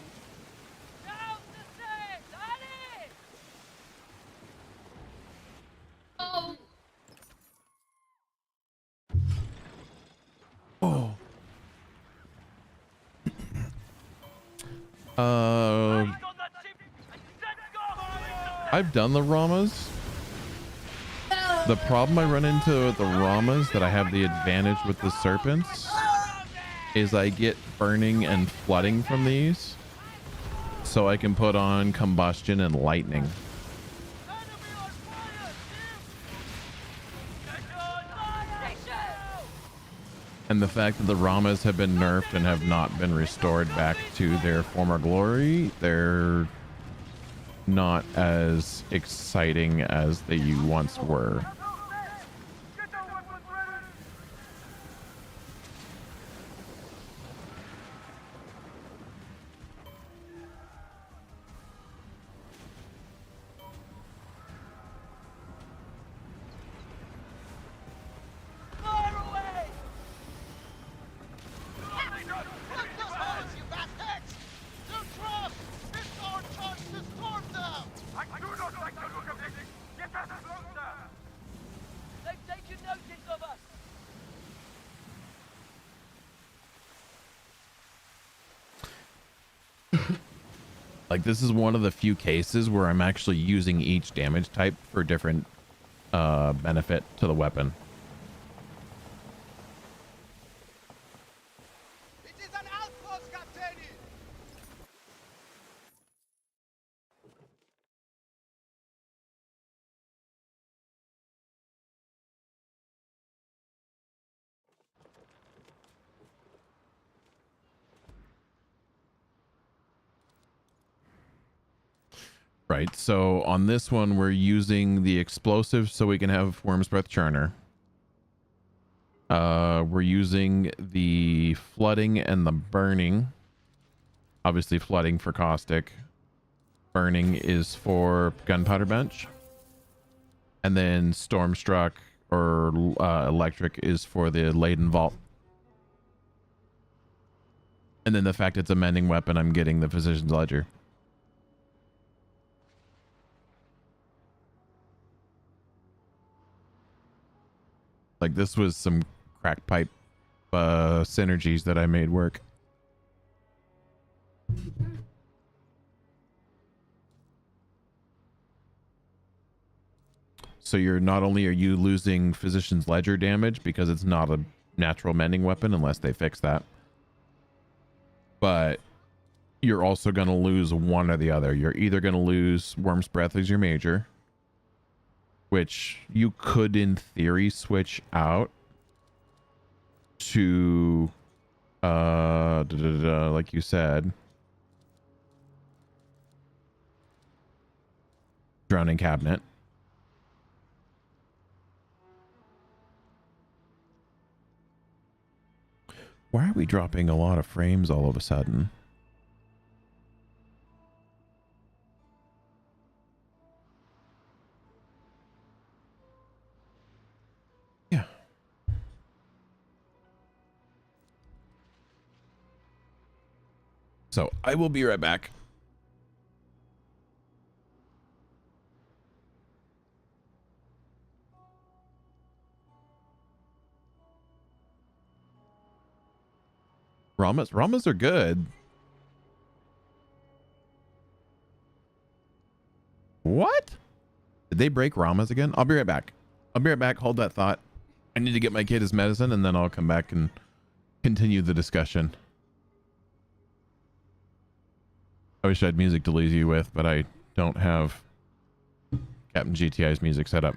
C: Down the stairs! Allez!
A: Oh. I've done the Ramas. The problem I run into with the Ramas that I have the advantage with the Serpents is I get burning and flooding from these. so I can put on combustion and lightning.
D: Enemy on fire,
A: And the fact that the Ramas have been nerfed and have not been restored back to their former glory, they're not as exciting as they once were. Like, this is one of the few cases where I'm actually using each damage type for different benefit to the weapon.
D: It is an outpost, Captain!
A: Right, so on this one, we're using the explosive so we can have Worm's Breath Churner. We're using the flooding and the burning. Obviously, flooding for caustic. Burning is for gunpowder bench. And then Stormstruck or electric is for the laden vault. And then the fact it's a mending weapon, I'm getting the Physician's Ledger. Like, this was some crack pipe synergies that I made work. So you're not only are you losing Physician's Ledger damage because it's not a natural mending weapon unless they fix that, but you're also going to lose one or the other. You're either going to lose Worm's Breath as your major, which you could in theory switch out to like you said, Drowning Cabinet. Why are we dropping a lot of frames all of a sudden? Yeah. So I will be right back. Ramas are good. What? Did they break Ramas again? I'll be right back. I'll be right back. Hold that thought. I need to get my kid his medicine and then I'll come back and continue the discussion. I wish I had music to leave you with, but I don't have Captain GTI's music set up.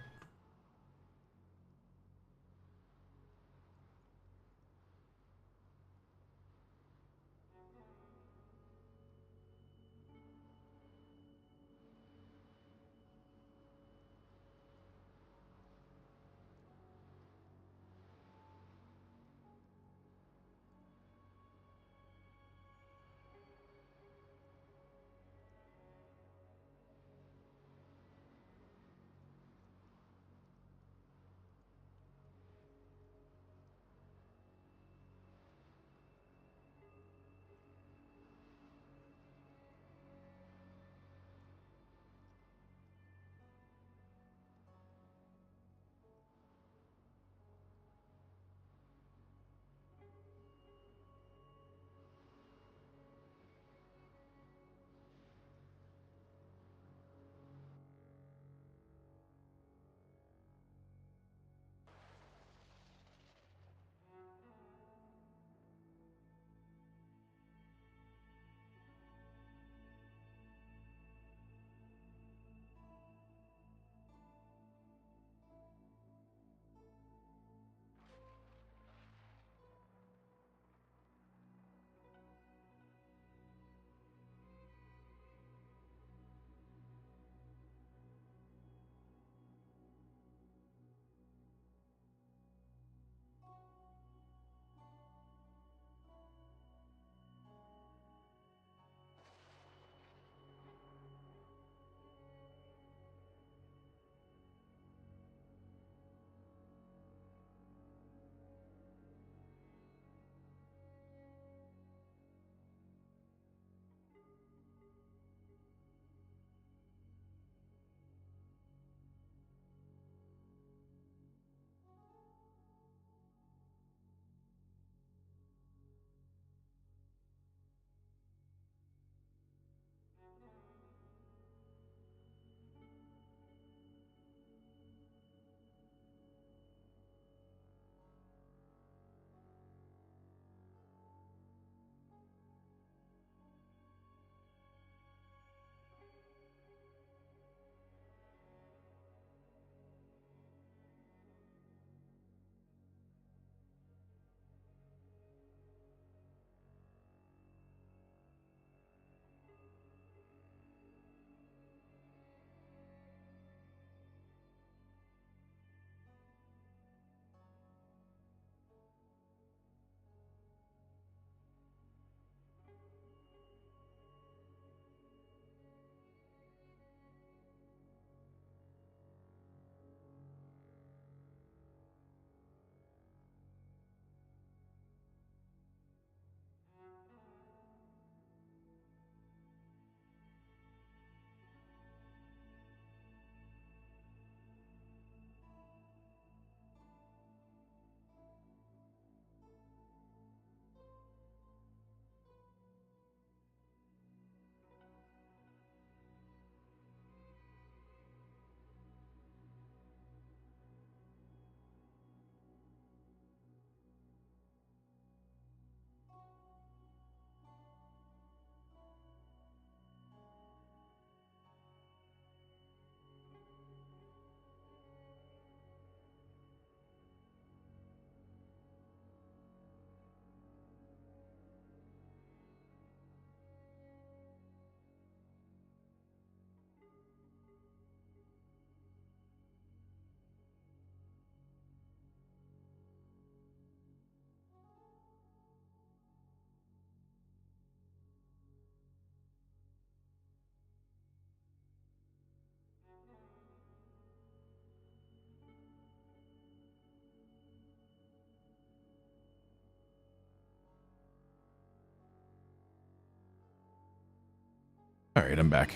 A: All right, I'm back.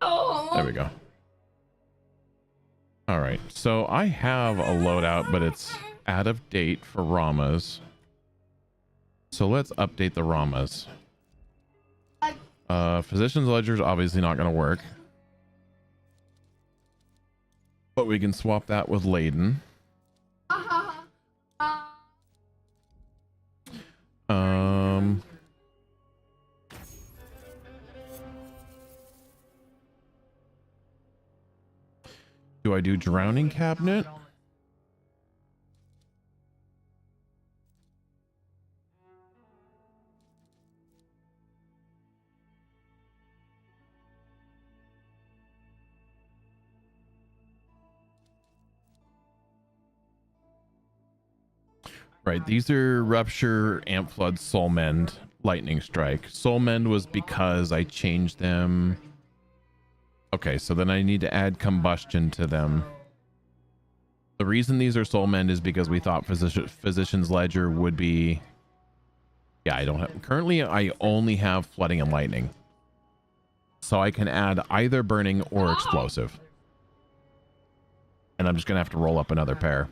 A: There we go. All right, so I have a loadout, but it's out of date for Ramas. So let's update the Ramas. Physician's Ledger is obviously not going to work. But we can swap that with Laden. Do I do Drowning Cabinet? Right, these are Rupture, Amp Flood, Soul Mend, Lightning Strike. Soul Mend was because I changed them. Okay, so then I need to add Combustion to them. The reason these are Soul Mend is because we thought Physician's Ledger would be... Yeah, I don't have... Currently, I only have Flooding and Lightning. So I can add either Burning or Explosive. And I'm just going to have to roll up another pair.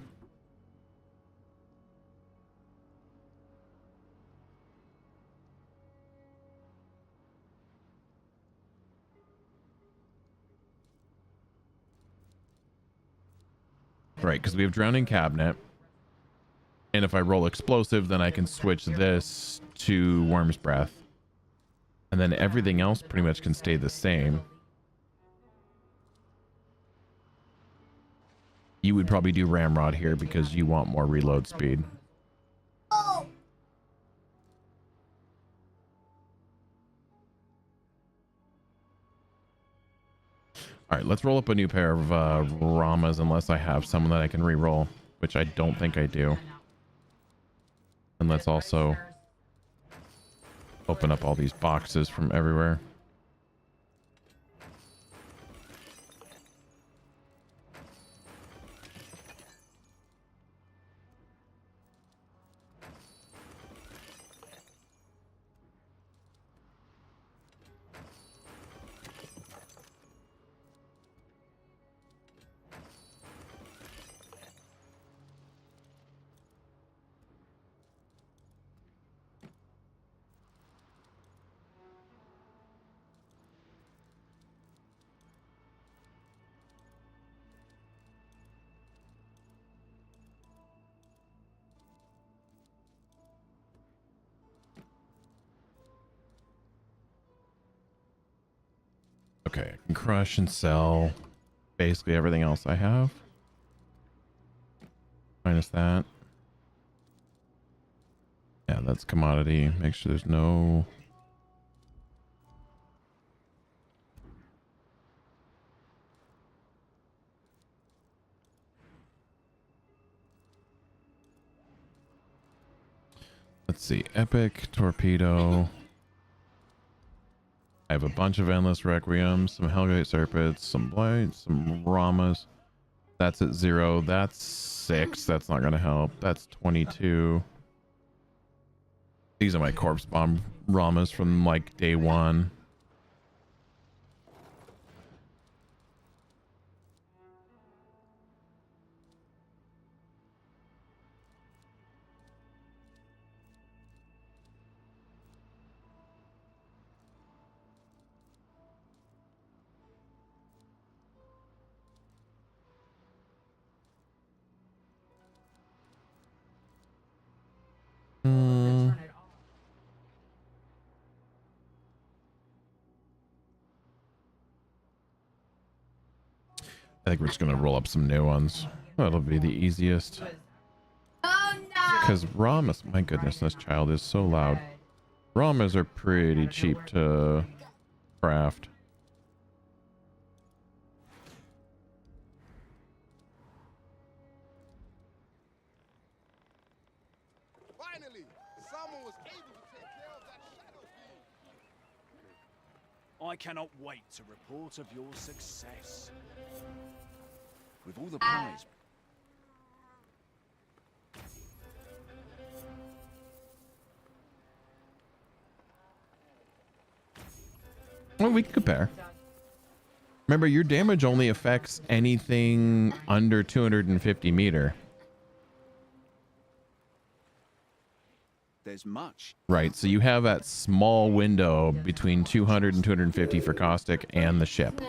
A: Right, because we have Drowning Cabinet. And if I roll Explosive, then I can switch this to Worm's Breath. And then everything else pretty much can stay the same. You would probably do Ramrod here because you want more reload speed. All right, let's roll up a new pair of Ramas unless I have someone that I can re-roll, which I don't think I do. And let's also open up all these boxes from everywhere. Okay, I can crush and sell basically everything else I have. Minus that. Yeah, that's commodity. Make sure there's no... Let's see. Epic, Torpedo... I have a bunch of Endless Requiems, some Hellgate Serpents, some Blights, some Ramas. That's at 0. That's 6. That's not going to help. That's 22. These are my Corpse Bomb Ramas from like day 1. I think we're just going to roll up some new ones. That'll be the easiest. Because Ramas, my goodness, this child is so loud. Ramas are pretty cheap to craft.
D: Finally, someone was able to take care of that shadow fiend.
H: I cannot wait to report of your success. With all the prize...
A: Well, we can compare. Remember, your damage only affects anything under 250 meter.
H: There's much.
A: Right, so you have that small window between 200 and 250 for caustic and the ship.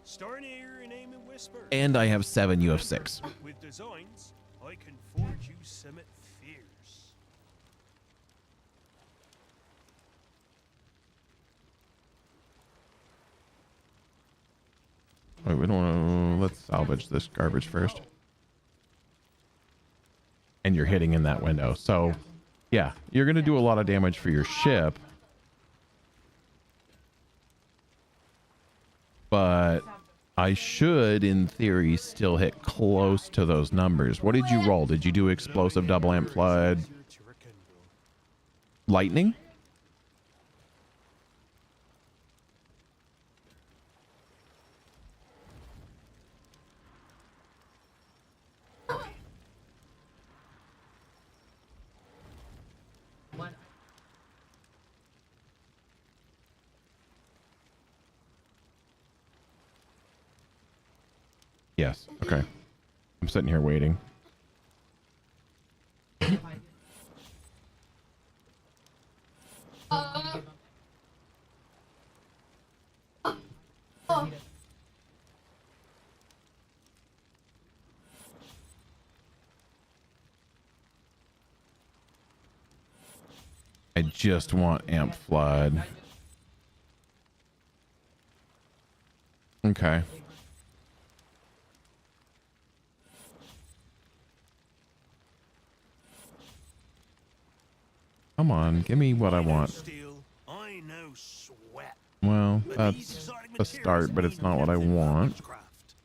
E: Starting here and aiming whispers.
A: And I have 7, you have 6.
E: With designs, I can forge you summit fierce.
A: Wait, we don't want to... Let's salvage this garbage first. And you're hitting in that window. So, yeah, you're going to do a lot of damage for your ship. But I should, in theory, still hit close to those numbers. What did you roll? Did you do explosive double amp flood? Lightning? Yes. Okay. I'm sitting here waiting. I just want amp flood. Okay. Come on, give me what I want.
E: Steel, I know sweat.
A: Well,
E: But these
A: that's
E: exotic
A: a start, but
E: materials
A: it's
E: mean
A: not what I
E: nothing but
A: want.
E: witchcraft.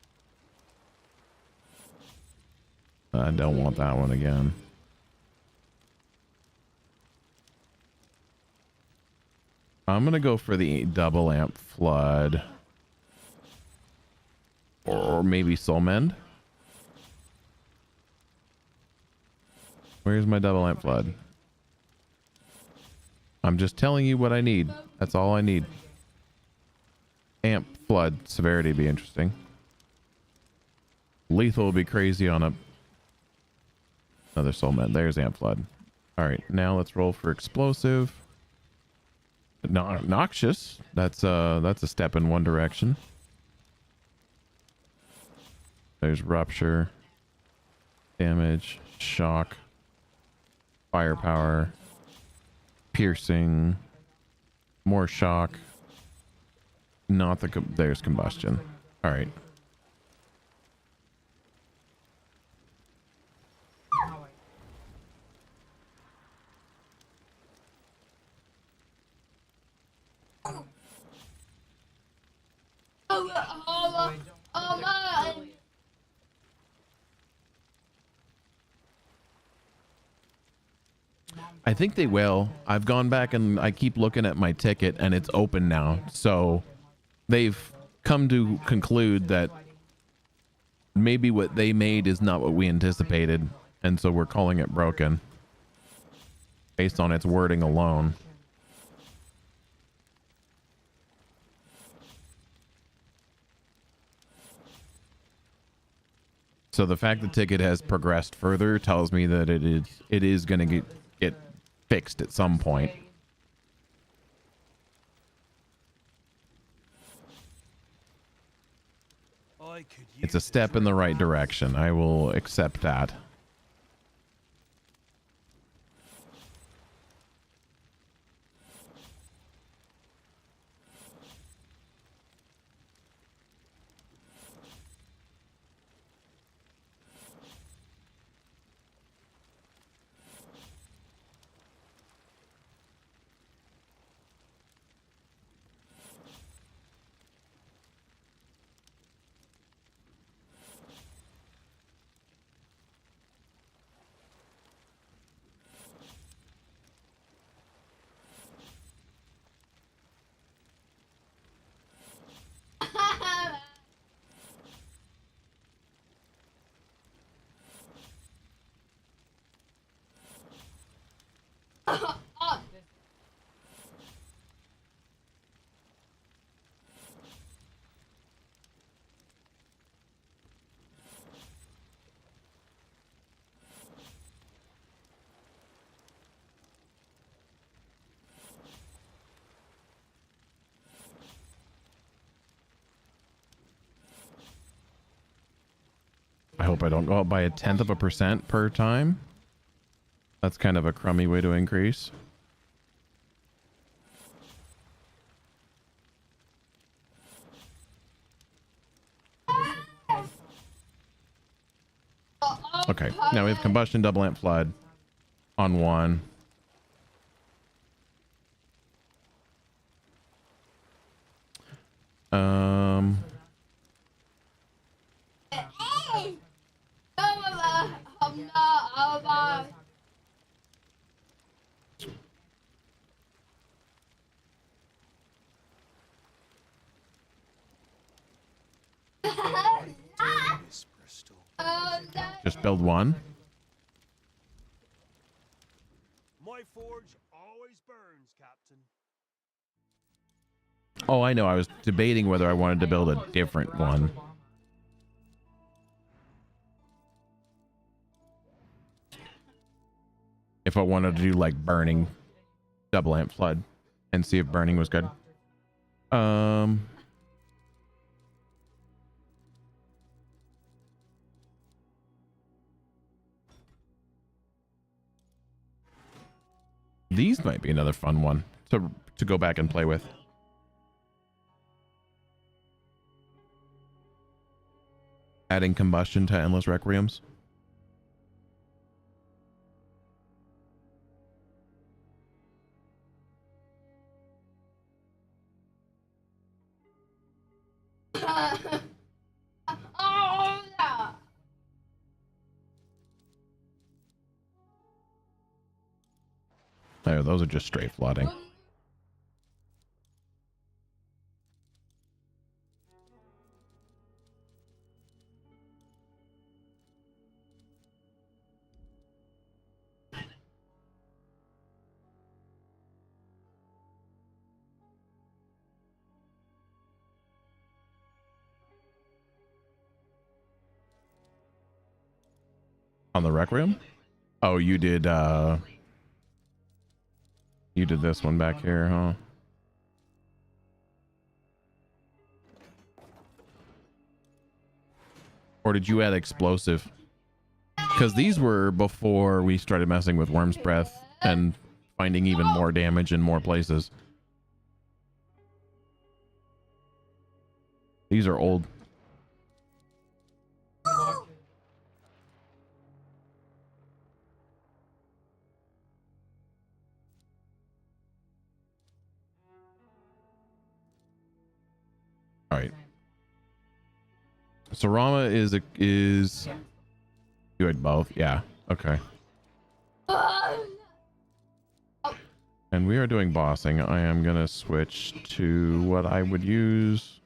A: I don't want that one again. I'm gonna go for the double amp flood. Or maybe soul mend. Where's my double amp flood? I'm just telling you what I need. That's all I need. Amp flood severity would be interesting. Lethal would be crazy on a... Another soul mend. There's amp flood. Alright, now let's roll for explosive. Noxious. That's a step in one direction. There's rupture. Damage. Shock. Firepower. Piercing. More shock. Not the... There's combustion. Alright. I think they will. I've gone back and I keep looking at my ticket and it's open now. So they've come to conclude that maybe what they made is not what we anticipated. And so we're calling it broken based on its wording alone. So the fact the ticket has progressed further tells me that it is going to get fixed at some point. It's a step in the right direction. I will accept that.
F: Oh,
A: I hope I don't go up by 0.1% per time. That's kind of a crummy way to increase. Okay, now we have combustion, double amp flood on one.
F: hey! No,
E: Miss Bristol.
A: Just build one.
E: My forge always burns, Captain.
A: Oh, I know. I was debating whether I wanted to build a different one. If I wanted to do like burning, double amp flood, and see if burning was good. These might be another fun one to go back and play with. Adding combustion to endless requiems.
F: Oh, no.
A: There, those are just straight flooding. On the requiem? Oh, you did this one back here, huh? Or did you add explosive? Because these were before we started messing with Worm's Breath and finding even more damage in more places. These are old. All right. So Rama is doing both. Yeah. Okay. And we are doing bossing. I am gonna switch to what I would use.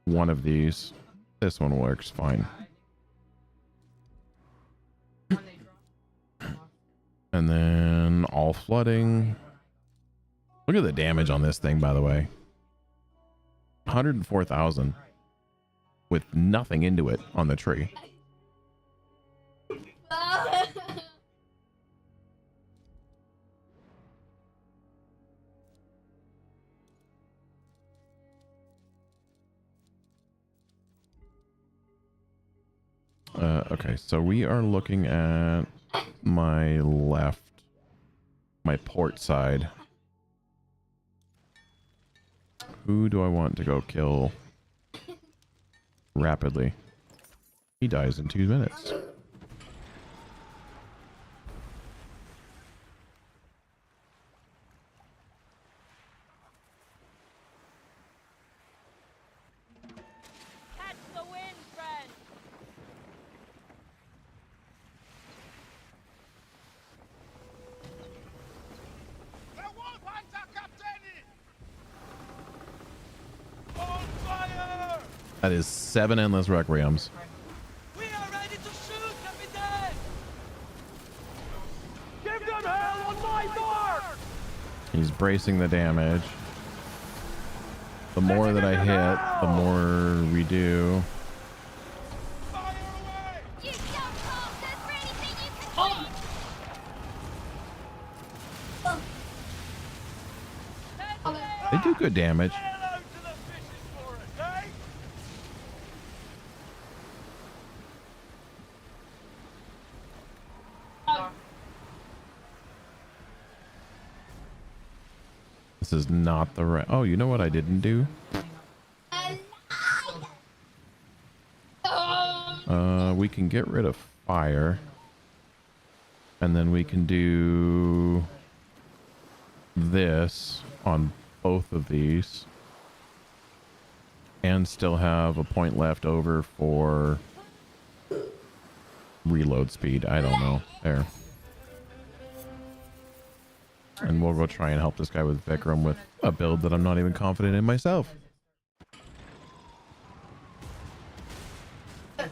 A: One of these. This one works fine. And then all flooding. Look at the damage on this thing, by the way. 104,000 with nothing into it on the tree. Okay, so we are looking at my left, my port side. Who do I want to go kill rapidly? He dies in 2 minutes.
C: Catch the wind, friend!
D: The wolf hunter, Captain! On fire!
A: That is 7 endless requiems.
C: We are ready to shoot, Captain!
B: Give them hell on my
A: He's bracing the damage. The more that I hit, the more we do.
F: You don't fall good for anything you can
A: They do good damage.
B: Hello to the fishing for us, eh?
A: This is not the right. Oh, you know what I didn't do? We can get rid of fire. And then we can do this on both of these. And still have a point left over for reload speed. I don't know. There. And we'll go try and help this guy with Vikram with a build that I'm not even confident in myself.
D: They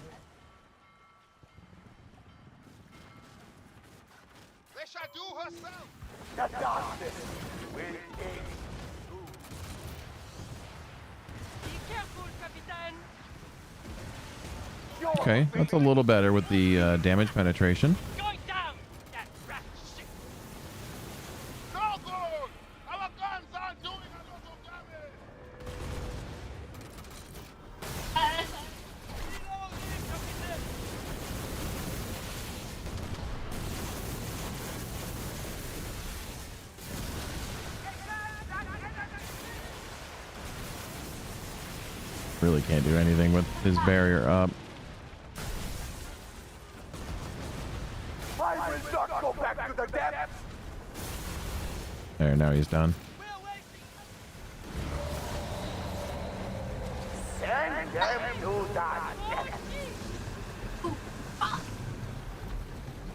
D: shall do herself.
B: The darkness will end.
C: Be careful, Capitan.
A: Okay, that's a little better with the damage penetration.
C: Going down. That rat shit.
D: No good. Our guns aren't doing a lot of damage.
C: Reloading, Capitan.
A: Really can't do anything with his barrier up.
B: I will not go back to the depths.
A: There, now he's done.
B: Send them to the depths.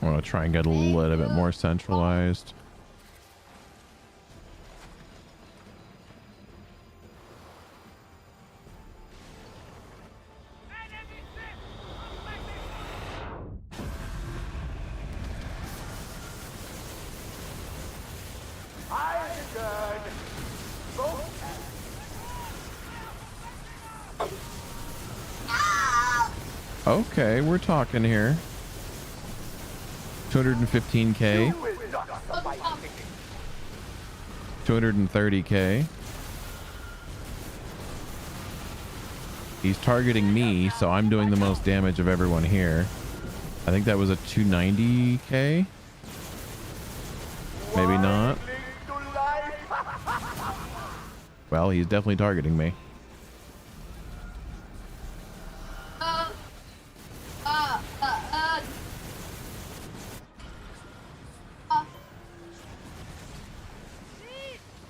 A: I want to try and get a little bit more centralized.
B: I'm good. Both
A: Okay, we're talking here. 215k,
B: will not survive.
A: 230k. He's targeting me, so I'm doing the most damage of everyone here. I think that was a 290k. Maybe not.
B: Cling to life.
A: Well, he's definitely targeting me.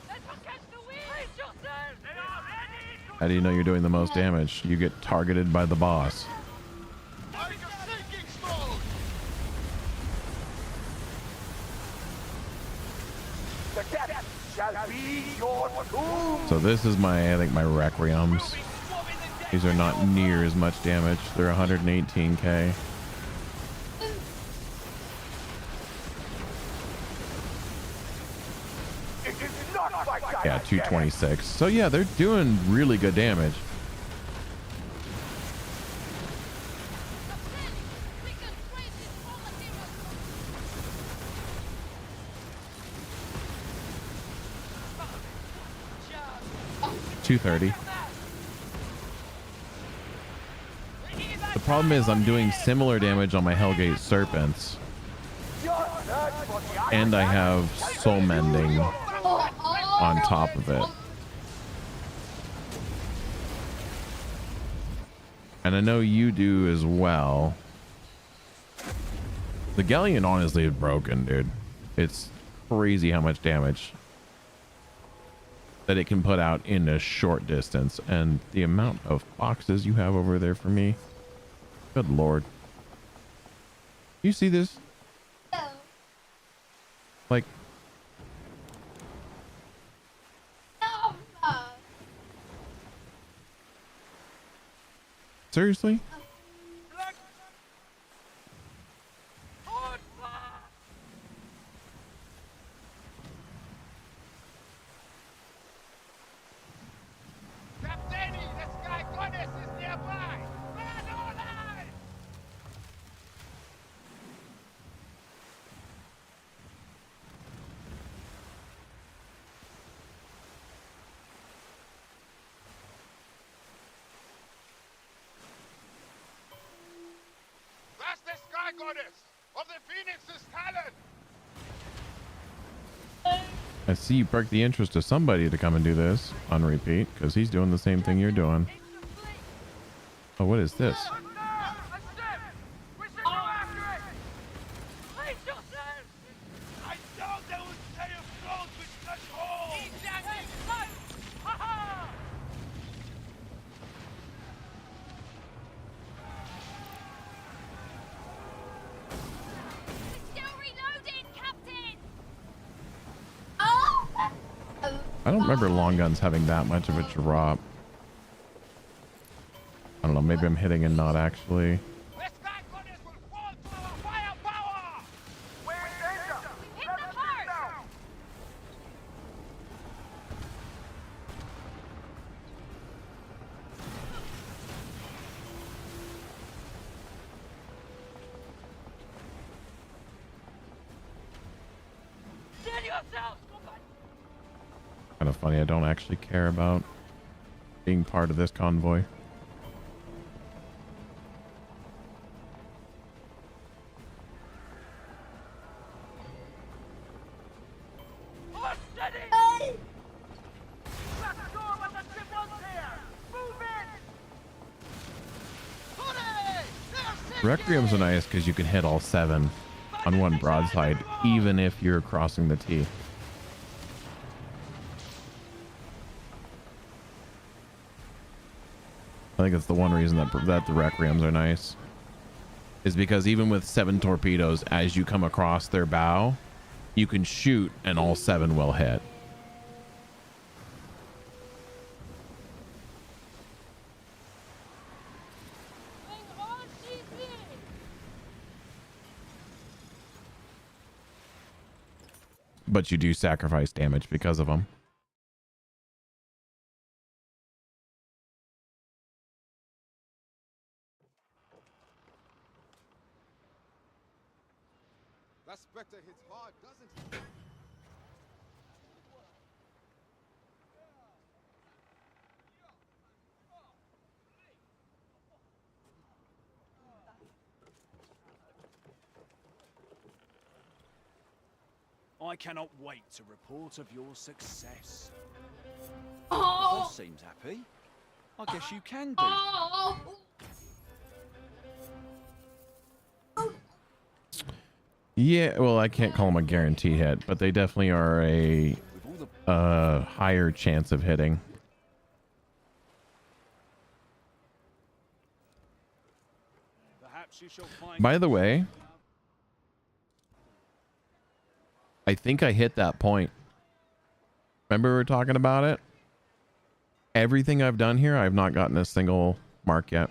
C: Let her catch the wind. Brace yourself. They are ready.
A: How do you know you're doing the most damage? You get targeted by the boss.
D: Like a sinking stone.
B: The depths shall be your tomb.
A: So this is my, I think, my Requiems. These are not near as much damage. They're 118k.
B: It is not my time.
A: Yeah, 226. So yeah, they're doing really good damage.
F: We can trace his raw materials.
A: 230. The problem is I'm doing similar damage on my Hellgate Serpents. And I have Soul Mending on top of it. And I know you do as well. The Galleon honestly is broken, dude. It's crazy how much damage that it can put out in a short distance. And the amount of boxes you have over there for me. Good lord. You see this? Like, seriously?
D: goddess of the Phoenix's talent!
A: I see you perked the interest of somebody to come and do this on repeat, because he's doing the same thing you're doing. Oh, what is this?
C: We should go after it! Please yourself!
D: I doubt they would stay afloat with such holes!
C: Exactly! Ha ha!
F: Still reloading, Captain! Oh!
A: I don't remember long guns having that much of a drop. I don't know, maybe I'm hitting and not actually.
D: The sky goddess will fall to our firepower!
B: We're in danger!
F: Hit the park!
B: Now!
C: Steady yourselves, Compagnie!
A: Kind of funny, I don't actually care about being part of this convoy.
C: Hold steady!
B: Shut the door when the ship was here! Move in!
D: Hooray! They're
A: Requiems are nice because you can hit all 7 on one broadside, even if you're crossing the T. I think that's the one reason that the Requiems are nice, is because even with 7 torpedoes, as you come across their bow, you can shoot and all 7 will hit.
F: Hang on, she's in!
A: But you do sacrifice damage because of them.
D: That Spectre hits hard, doesn't it?
H: I cannot wait to report of your success.
F: Oh!
H: Boss seems happy. I guess you can do.
F: Oh!
A: Yeah, well, I can't call them a guarantee hit, but they definitely are a
H: With all the
A: higher chance of hitting.
H: perhaps you shall find.
A: By the way, I think I hit that point. Remember we were talking about it? Everything I've done here, I've not gotten a single mark yet.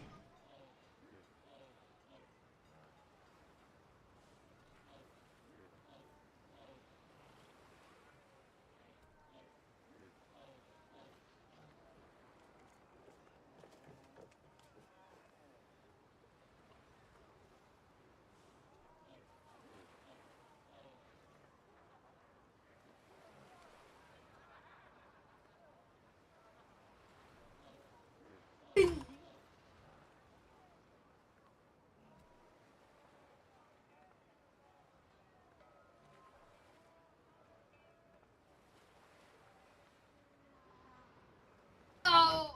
F: Oh!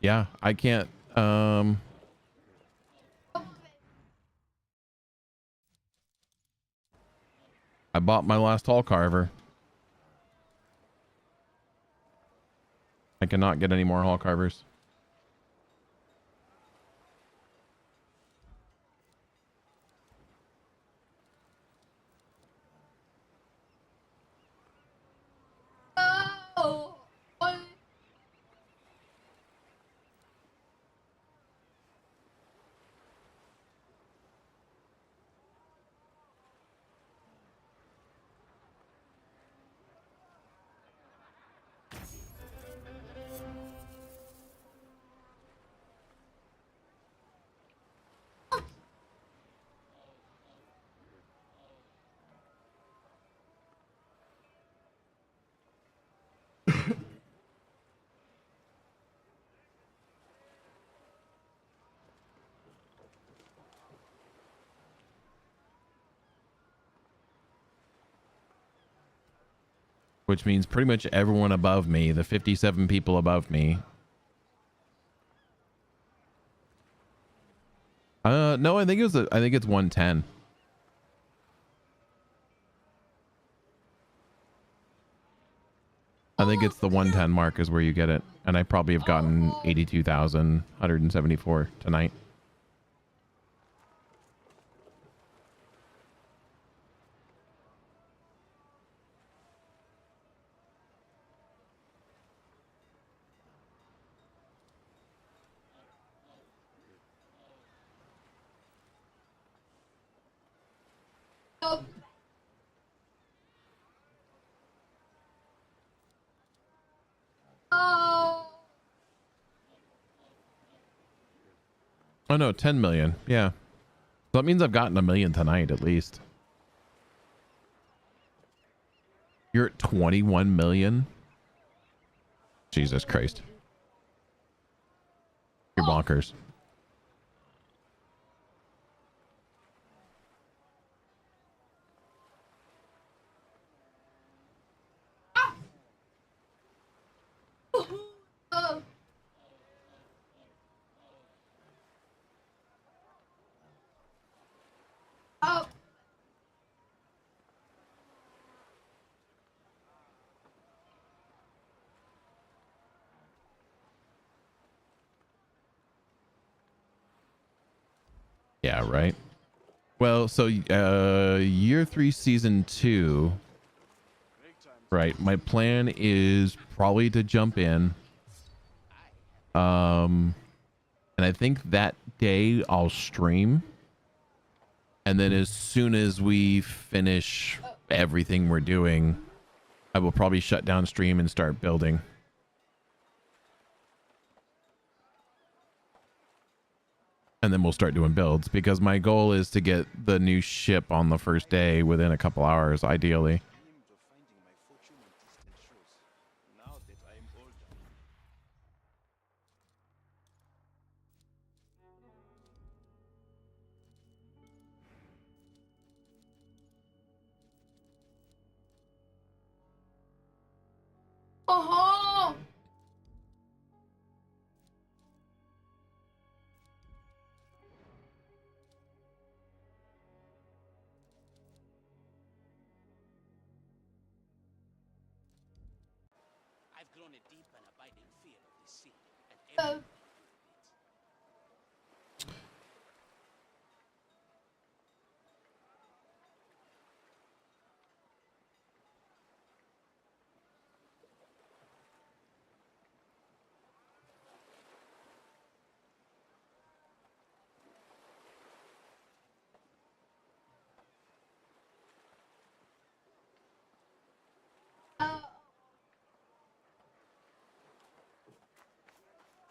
A: Yeah, I can't. I bought my last hull carver. I cannot get any more hull carvers.
F: Oh!
A: which means pretty much everyone above me, the 57 people above me. No, I think I think it's 110. I think it's the 110 mark is where you get it. And I probably have gotten 82,174 tonight. Oh no, 10 million. Yeah. So that means I've gotten 1 million tonight at least. You're at 21 million? Jesus Christ. You're bonkers. Yeah, right. Well, so year 3 season 2, right? My plan is probably to jump in. And I think that day I'll stream. And then as soon as we finish everything we're doing, I will probably shut down stream and start building. And then we'll start doing builds because my goal is to get the new ship on the first day within a couple hours, ideally.
F: Oh.
H: I've grown a deep and abiding fear of the sea and every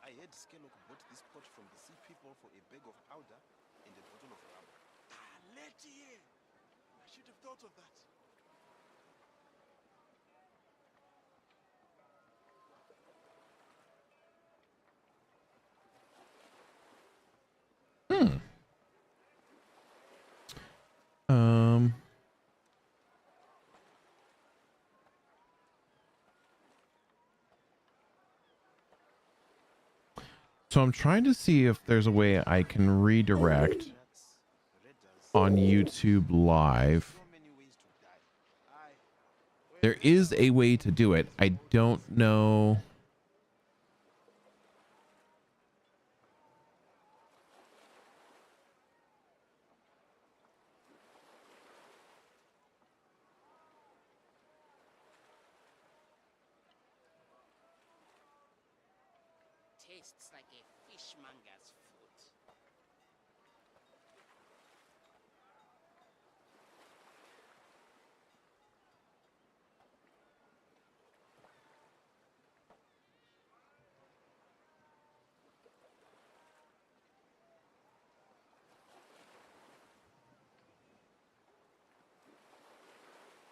I: I heard Skellock bought this pot from the sea people for a bag of powder and a bottle of rum.
D: Ah, Letty! I should have thought of that.
A: Um, so I'm trying to see if there's a way I can redirect on YouTube Live. There is a way to do it. I don't know.
H: tastes like a fishmonger's foot.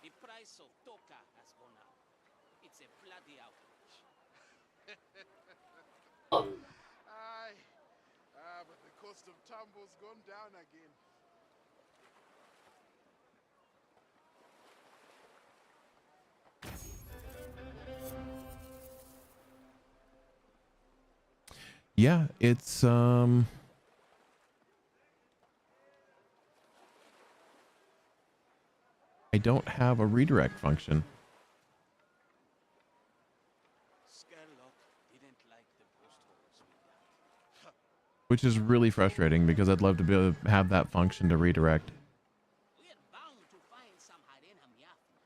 H: The price of Toka has gone up. It's a bloody outrage.
I: Aye. But the cost of tumble's gone down again.
A: Yeah, it's I don't have a redirect function,
H: Scanlock didn't like the post holes with that.
A: which is really frustrating because I'd love to be able to have that function to redirect.
D: We're bound to find some Harena Miafna.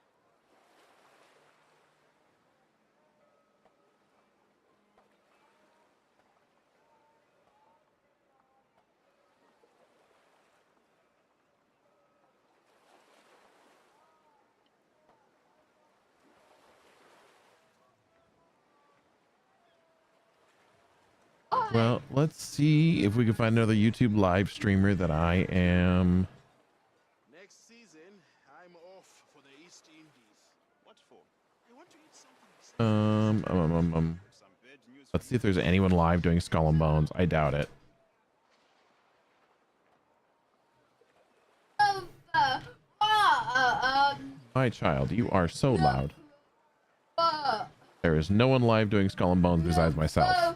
A: Well, let's see if we can find another YouTube live streamer that I am.
I: Next season, I'm off for the East Indies. What for? I want to eat something Some bad news
A: Let's see if there's anyone live doing Skull and Bones. I doubt it. My child, you are so loud. There is no one live doing Skull and Bones besides myself.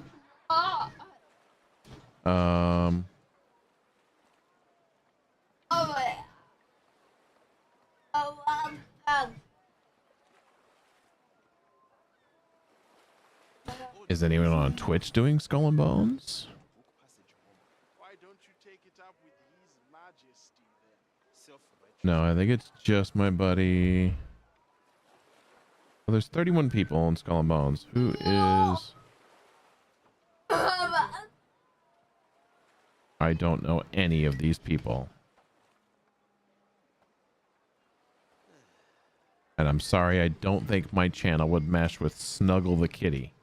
A: Is anyone on Twitch doing Skull and Bones?
I: book passage home. Why don't you take it up with His Majesty then? Self-righteous.
A: No, I think it's just my buddy. Well, there's 31 people on Skull and Bones. Who is... I don't know any of these people. And I'm sorry, I don't think my channel would mesh with Snuggle the Kitty.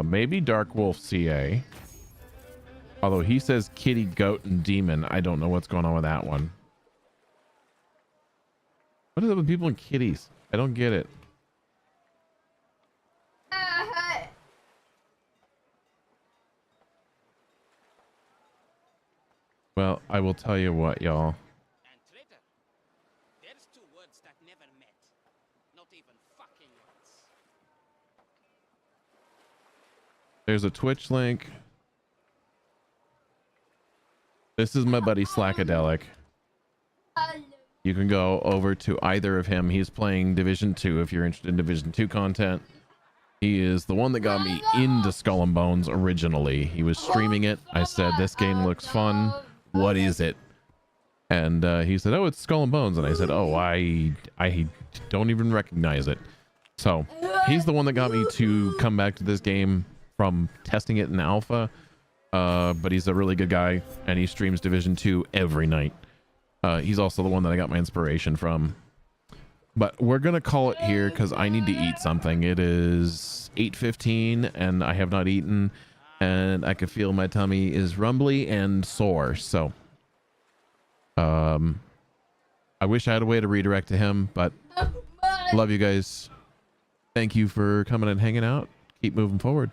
A: Maybe Dark Wolf CA. Although he says kitty, goat, and demon. I don't know what's going on with that one. What is up with people and kitties? I don't get it. Well, I will tell you what, y'all.
D: And traitor, there's two words that never met. Not even fucking once.
A: There's a Twitch link. This is my buddy Slackadelic. You can go over to either of him. He's playing Division 2 if you're interested in Division 2 content. He is the one that got me into Skull and Bones originally. He was streaming it. I said, this game looks fun. What is it? And he said, oh, it's Skull and Bones. And I said, oh, I don't even recognize it. So he's the one that got me to come back to this game from testing it in alpha. But he's a really good guy, and he streams Division 2 every night. He's also the one that I got my inspiration from. But we're going to call it here because I need to eat something. It is 8:15 and I have not eaten, and I can feel my tummy is rumbly and sore. So I wish I had a way to redirect to him, but love you guys. Thank you for coming and hanging out. Keep moving forward.